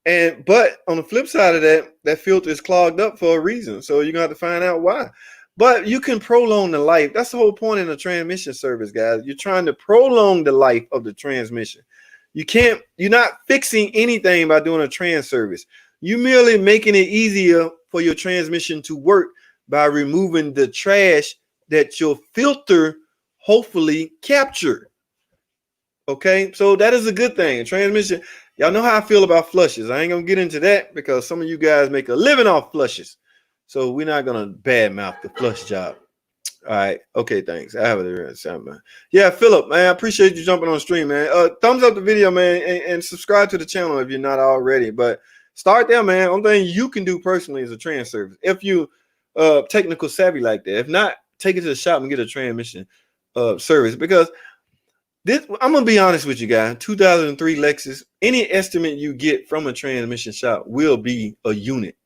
But on the flip side of that, that filter is clogged up for a reason. So you're gonna have to find out why. But you can prolong the life. That's the whole point in a transmission service, guys. You're trying to prolong the life of the transmission. You're not fixing anything by doing a trans service. You're merely making it easier for your transmission to work by removing the trash that your filter hopefully captured. Okay, so that is a good thing. Transmission, y'all know how I feel about flushes. I ain't gonna get into that because some of you guys make a living off flushes. So we're not gonna badmouth the flush job. All right, okay, thanks. I have it there, man. Yeah, Philip, man, I appreciate you jumping on stream, man. Thumbs up the video, man, and subscribe to the channel if you're not already. But start there, man. Only thing you can do personally is a trans service. If you technical savvy like that. If not, take it to the shop and get a transmission service, because this, I'm gonna be honest with you guys. 2003 Lexus, any estimate you get from a transmission shop will be a unit.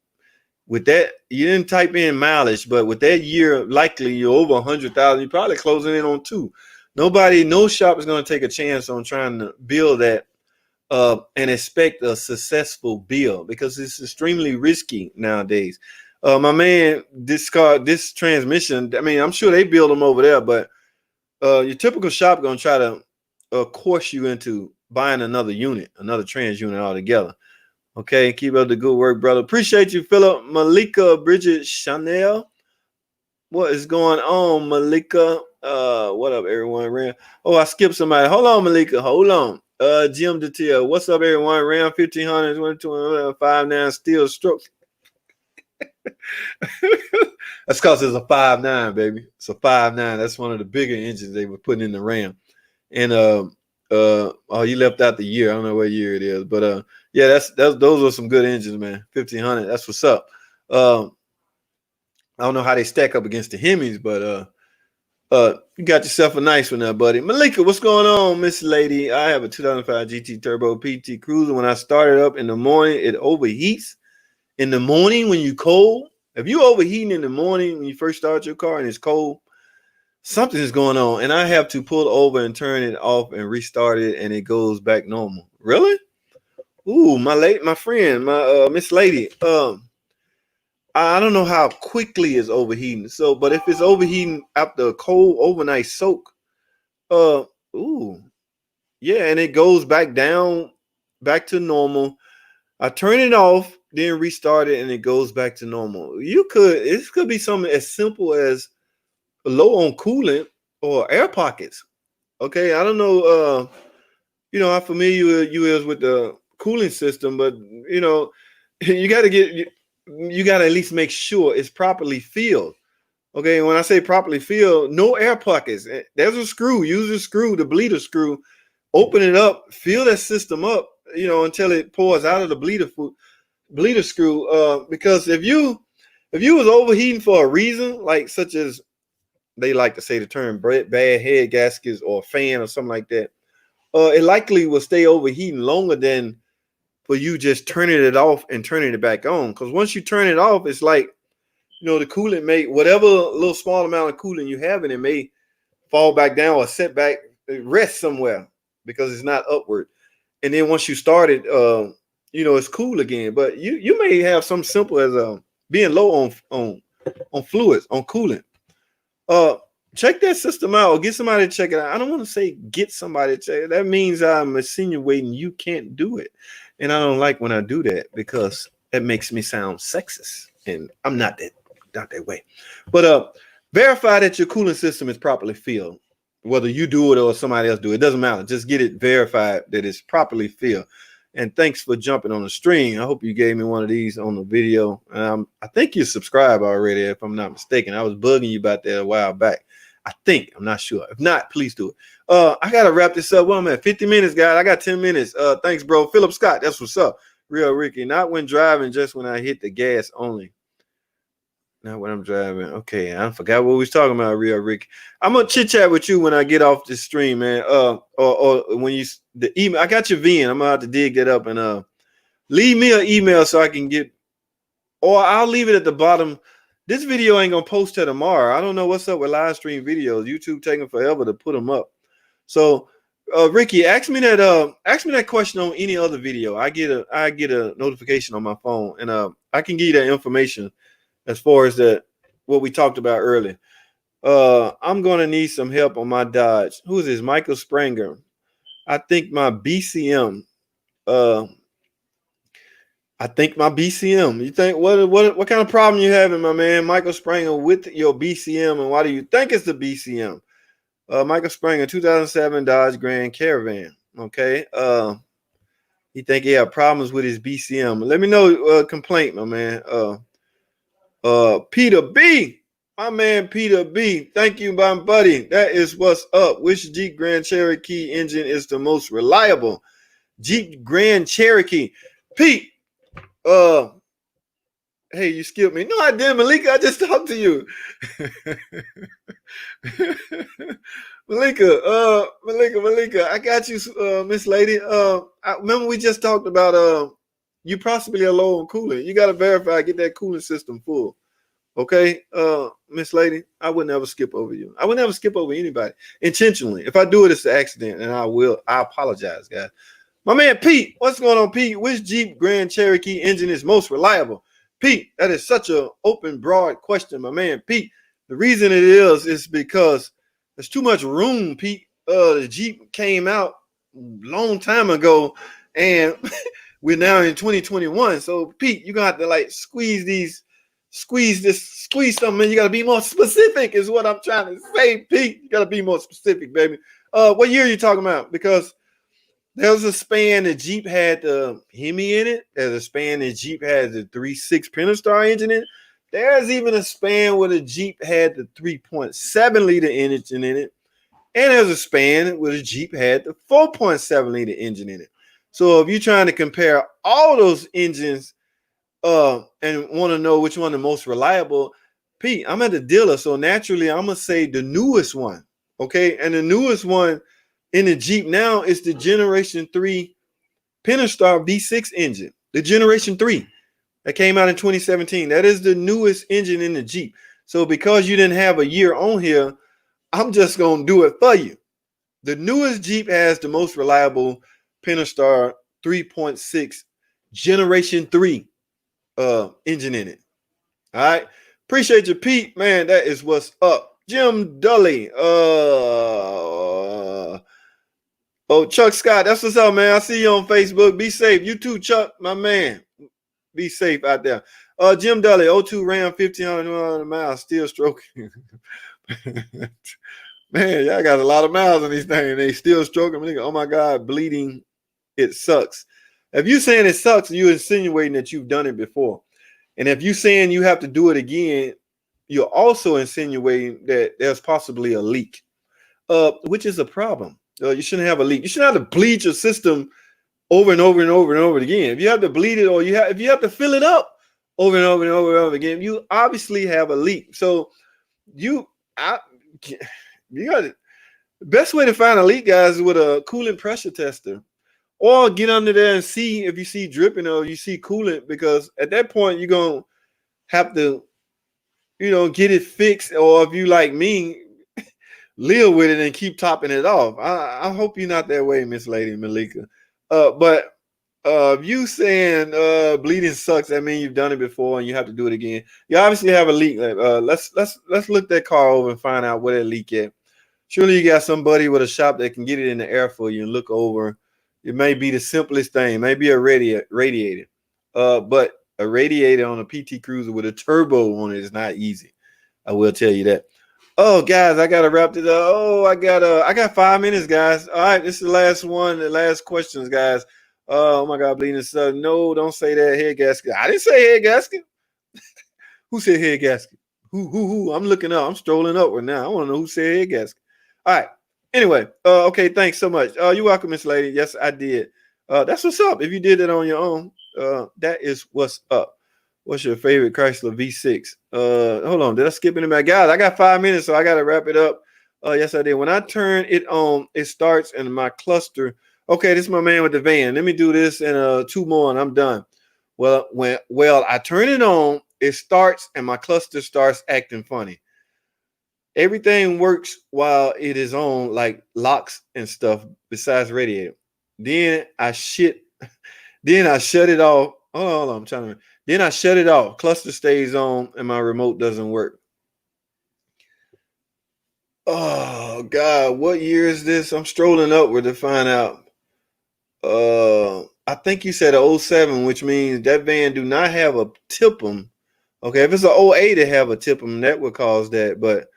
With that, you didn't type in mileage, but with that year, likely you're over 100,000. You're probably closing in on 2. No shop is gonna take a chance on trying to build that and expect a successful build, because it's extremely risky nowadays. My man, this transmission, I mean, I'm sure they build them over there, but your typical shop gonna try to course you into buying another unit, another trans unit altogether. Okay, keep up the good work, brother. Appreciate you, Philip. Malika Bridget Chanel, what is going on, Malika? What up, everyone? Oh, I skipped somebody. Hold on, Malika. Hold on. Jim Detail, what's up, everyone? Ram 1500, 2259, steel strokes. That's because it's a 5.9, baby. It's a 5.9. That's one of the bigger engines they were putting in the Ram. And oh, you left out the year. I don't know what year it is, but yeah, those are some good engines, man. 1500. That's what's up. I don't know how they stack up against the Hemis, but you got yourself a nice one there, buddy. Malika, what's going on, Miss Lady? I have a 2005 GT Turbo PT Cruiser. When I started up in the morning, it overheats. In the morning when you cold, if you overheating in the morning when you first start your car and it's cold, something is going on. And I have to pull over and turn it off and restart it, and it goes back normal. Really? Ooh, my friend, my Miss Lady. I don't know how quickly it's overheating. So, but if it's overheating after a cold overnight soak, ooh, yeah, and it goes back down, back to normal. I turn it off, then restart it, and it goes back to normal. This could be something as simple as low on coolant or air pockets. Okay, I don't know, how familiar you is with the cooling system, but you got to you got to at least make sure it's properly filled. Okay, and when I say properly filled, no air pockets. There's a screw. Use a screw, the bleeder screw. Open it up, fill that system up, until it pours out of the bleeder screw. Because if you was overheating for a reason, like such as they like to say the term bad head gaskets or fan or something like that, it likely will stay overheating longer than for you just turning it off and turning it back on. Because once you turn it off, it's like, the coolant may, whatever little small amount of coolant you have in it may fall back down or set back, rest somewhere because it's not upward. And then once you start it, it's cool again. But you may have something simple as being low on fluids, on coolant. Check that system out or get somebody to check it out. I don't want to say get somebody to check it. That means I'm insinuating you can't do it. And I don't like when I do that because that makes me sound sexist. And I'm not that way. But verify that your cooling system is properly filled. Whether you do it or somebody else do it, doesn't matter. Just get it verified that it's properly filled. And thanks for jumping on the stream. I hope you gave me one of these on the video. I think you subscribed already, if I'm not mistaken. I was bugging you about that a while back. I'm not sure. If not, please do it. I got to wrap this up. Well, I'm at 50 minutes, guys. I got 10 minutes. Thanks, bro. Philip Scott, that's what's up. Real Ricky. Not when driving, just when I hit the gas only. Not when I'm driving. Okay, I forgot what we was talking about, Real Ricky. I'm gonna chit chat with you when I get off the stream, man. Or when you the email. I got your VN. I'm gonna have to dig that up and leave me an email so I can get. Or I'll leave it at the bottom. This video ain't gonna post till tomorrow. I don't know what's up with live stream videos. YouTube taking forever to put them up. So, Ricky, ask me that question on any other video. I get a notification on my phone, and I can give you that information. As far as what we talked about earlier, I'm gonna need some help on my Dodge. Who is this? Michael Spranger. I think my BCM. You think what kind of problem you having, my man, Michael Spranger, with your BCM, and why do you think it's the BCM? Michael Spranger, 2007 Dodge Grand Caravan. Okay. He think he had problems with his BCM. Let me know complaint, my man. Peter B, my man Peter B, thank you, my buddy. That is what's up. Which Jeep Grand Cherokee engine is the most reliable? Jeep Grand Cherokee. Pete, hey, you skipped me. No, I didn't, Malika. I just talked to you. Malika, I got you, Miss Lady. I remember we just talked about you possibly are low on coolant. You got to verify, get that cooling system full. Okay, Miss Lady, I would never skip over you. I would never skip over anybody intentionally. If I do it, it's an accident, and I apologize, guys. My man Pete, what's going on, Pete? Which Jeep Grand Cherokee engine is most reliable? Pete, that is such an open, broad question, my man Pete. The reason it is because there's too much room, Pete. The Jeep came out a long time ago, and we're now in 2021. So, Pete, you're going to have to like squeeze something. You got to be more specific is what I'm trying to say, Pete. You got to be more specific, baby. What year are you talking about? Because there's a span the Jeep had the Hemi in it. There's a span the Jeep had the 3.6 Pentastar engine in it. There's even a span where the Jeep had the 3.7 liter engine in it. And there's a span where the Jeep had the 4.7 liter engine in it. So if you're trying to compare all those engines and want to know which one the most reliable, Pete, I'm at the dealer. So naturally, I'm going to say the newest one. Okay. And the newest one in the Jeep now is the Generation 3 Pentastar V6 engine. The Generation 3 that came out in 2017. That is the newest engine in the Jeep. So because you didn't have a year on here, I'm just going to do it for you. The newest Jeep has the most reliable Pentastar 3.6 Generation 3 engine in it. All right. Appreciate you, Pete. Man, that is what's up. Jim Dully. Chuck Scott. That's what's up, man. I see you on Facebook. Be safe. You too, Chuck, my man. Be safe out there. Jim Dully, 02 Ram, 1,500 miles, still stroking. Man, y'all got a lot of miles on these things. They still stroking. Oh my God, bleeding. It sucks. If you saying it sucks, you're insinuating that you've done it before. And if you saying you have to do it again, you're also insinuating that there's possibly a leak, which is a problem. You shouldn't have a leak. You shouldn't have to bleed your system over and over and over and over again. If you have to bleed it, or if you have to fill it up over and over and over and over again, you obviously have a leak. So you got the best way to find a leak, guys, is with a coolant pressure tester, or get under there and see if you see dripping or you see coolant, because at that point you're gonna have to, get it fixed. Or if you like me, live with it and keep topping it off. I hope you're not that way, Miss Lady Malika. But if you saying bleeding sucks, that means you've done it before and you have to do it again. You obviously have a leak. Let's look that car over and find out where that leak at. Surely you got somebody with a shop that can get it in the air for you and look over. It may be the simplest thing, maybe a radiator. But a radiator on a PT Cruiser with a turbo on it is not easy. I will tell you that. Oh, guys, I gotta wrap it up. Oh, I got 5 minutes, guys. All right, this is the last one, the last questions, guys. Oh my God, bleeding son. No, don't say that. Head gasket. I didn't say head gasket. Who said head gasket? Who? I'm looking up. I'm strolling upward now. I want to know who said head gasket. All right. Anyway, okay, thanks so much. You're welcome, Miss Lady. Yes, I did. That's what's up. If you did it on your own, that is what's up. What's your favorite Chrysler V6? Hold on. Did I skip any of my guys? I got 5 minutes, so I got to wrap it up. Yes, I did. When I turn it on, it starts in my cluster. Okay, this is my man with the van. Let me do this and 2 more and I'm done. Well, I turn it on, it starts and my cluster starts acting funny. Everything works while it is on, like locks and stuff, besides radiator. Then I shut it off. Hold on, I'm trying to. Then I shut it off. Cluster stays on and my remote doesn't work. Oh God, what year is this? I'm strolling upward to find out. I think you said a 07, which means that van do not have a tip-em. Okay, if it's a 08 to have a tip-em, that would cause that. But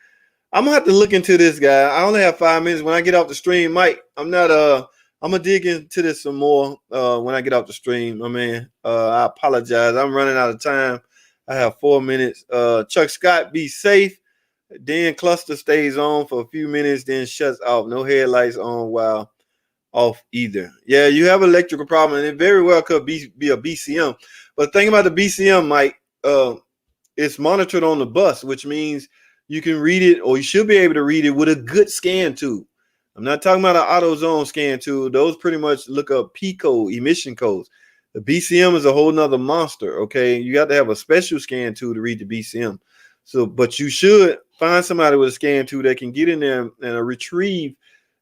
I'm gonna have to look into this, guy. I only have 5 minutes. When I get off the stream, Mike, I'm gonna dig into this some more when I get off the stream, my man. I apologize. I'm running out of time. I have 4 minutes. Chuck Scott, be safe. Then cluster stays on for a few minutes, then shuts off. No headlights on while off either. Yeah, you have an electrical problem, and it very well could be a BCM. But the thing about the BCM, Mike, it's monitored on the bus, which means you can read it, or you should be able to read it with a good scan tool. I'm not talking about an AutoZone scan tool. Those pretty much look up P-code, emission codes. The BCM is a whole nother monster, okay? You got to have a special scan tool to read the BCM. So, but you should find somebody with a scan tool that can get in there and retrieve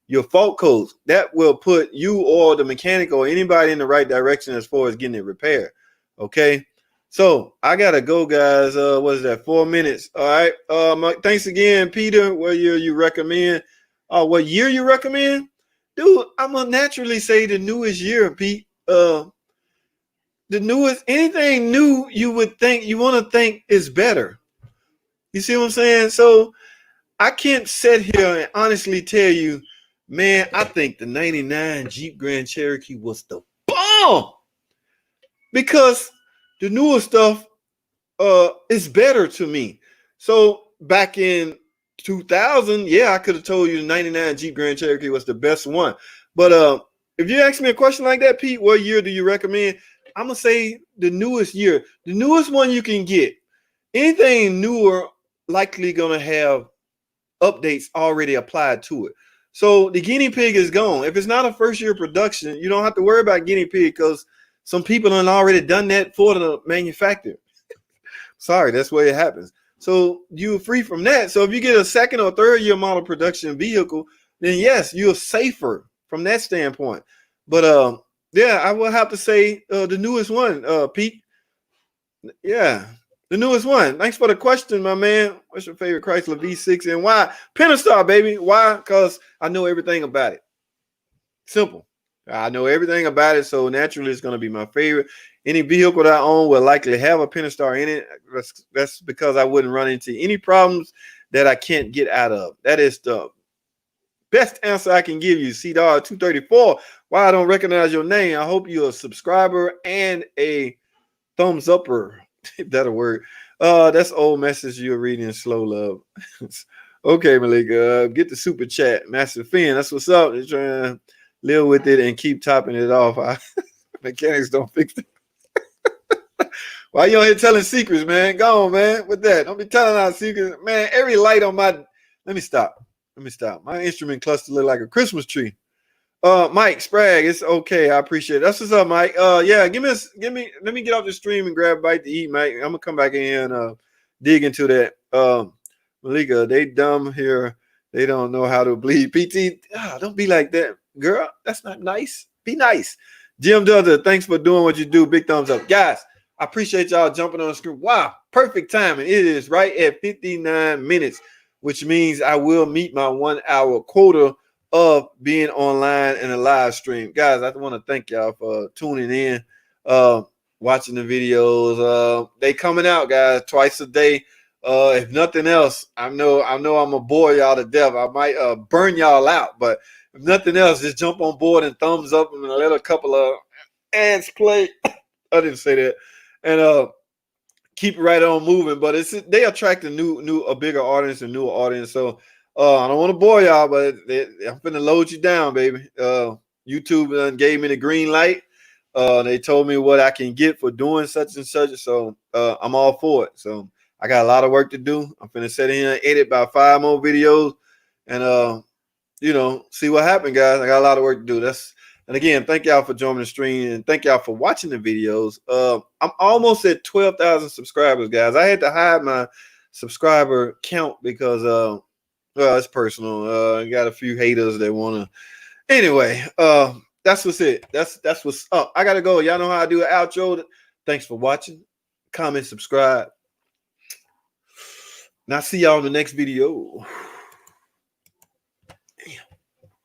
your fault codes. That will put you or the mechanic or anybody in the right direction as far as getting it repaired, okay? So I gotta go, guys. What is that? 4 minutes. All right. Thanks again, Peter. What year you recommend? What year you recommend? Dude, I'm gonna naturally say the newest year, Pete. The newest, anything new you would think you want to think is better. You see what I'm saying? So I can't sit here and honestly tell you, man, I think the 99 Jeep Grand Cherokee was the bomb, because the newer stuff is better to me. So back in 2000, yeah, I could have told you the 99 Jeep Grand Cherokee was the best one. But if you ask me a question like that, Pete, what year do you recommend? I'm going to say the newest year. The newest one you can get. Anything newer likely going to have updates already applied to it. So the guinea pig is gone. If it's not a first year production, you don't have to worry about guinea pig, because some people have already done that for the manufacturer. Sorry, that's where it happens. So you're free from that. So if you get a second or third year model production vehicle, then yes, you're safer from that standpoint. But yeah, I will have to say the newest one, Pete. Yeah, the newest one. Thanks for the question, my man. What's your favorite Chrysler V6 and why? Pentastar, baby. Why? Because I know everything about it. Simple. I know everything about it, so naturally it's going to be my favorite. Any vehicle that I own will likely have a Pentastar in it. That's because I wouldn't run into any problems that I can't get out of. That is the best answer I can give you. CDR234. Why I don't recognize your name? I hope you're a subscriber and a thumbs upper, if that a word. That's old message you're reading slow, love. Okay, Malika, get the super chat. Master Finn, that's what's up. They're trying to live with it and keep topping it off. Mechanics don't fix it. Why you on here telling secrets, man? Go on, man, with that. Don't be telling our secrets. Man, every light on my... Let me stop. My instrument cluster look like a Christmas tree. Mike Sprague, it's okay. I appreciate it. That's what's up, Mike. Yeah, let me get off the stream and grab a bite to eat, Mike. I'm gonna come back in here and dig into that. Malika, they dumb here. They don't know how to bleed. PT, don't be like that, girl. That's not nice. Be nice. Jim does it. Thanks for doing what you do. Big thumbs up, guys. I appreciate y'all jumping on the screen. Wow, perfect timing. It is right at 59 minutes, which means I will meet my 1 hour quota of being online in a live stream. Guys, I want to thank y'all for tuning in, watching the videos. They coming out, guys, twice a day. If nothing else, I know I'm gonna bore y'all to death. I might burn y'all out, but if nothing else, just jump on board and thumbs up and let a couple of ads play. I didn't say that. And keep it right on moving. But they attract a bigger audience, a newer audience. So I don't want to bore y'all, but I'm finna load you down, baby. YouTube gave me the green light. They told me what I can get for doing such and such. So I'm all for it. So I got a lot of work to do. I'm finna sit in here and edit about 5 more videos and see what happened, guys. I got a lot of work to do. And again, thank y'all for joining the stream and thank y'all for watching the videos. I'm almost at 12,000 subscribers, guys. I had to hide my subscriber count because it's personal. I got a few haters that want to. Anyway, that's what's it. That's what's up. I gotta go. Y'all know how I do an outro. Thanks for watching. Comment, subscribe. Now see y'all in the next video.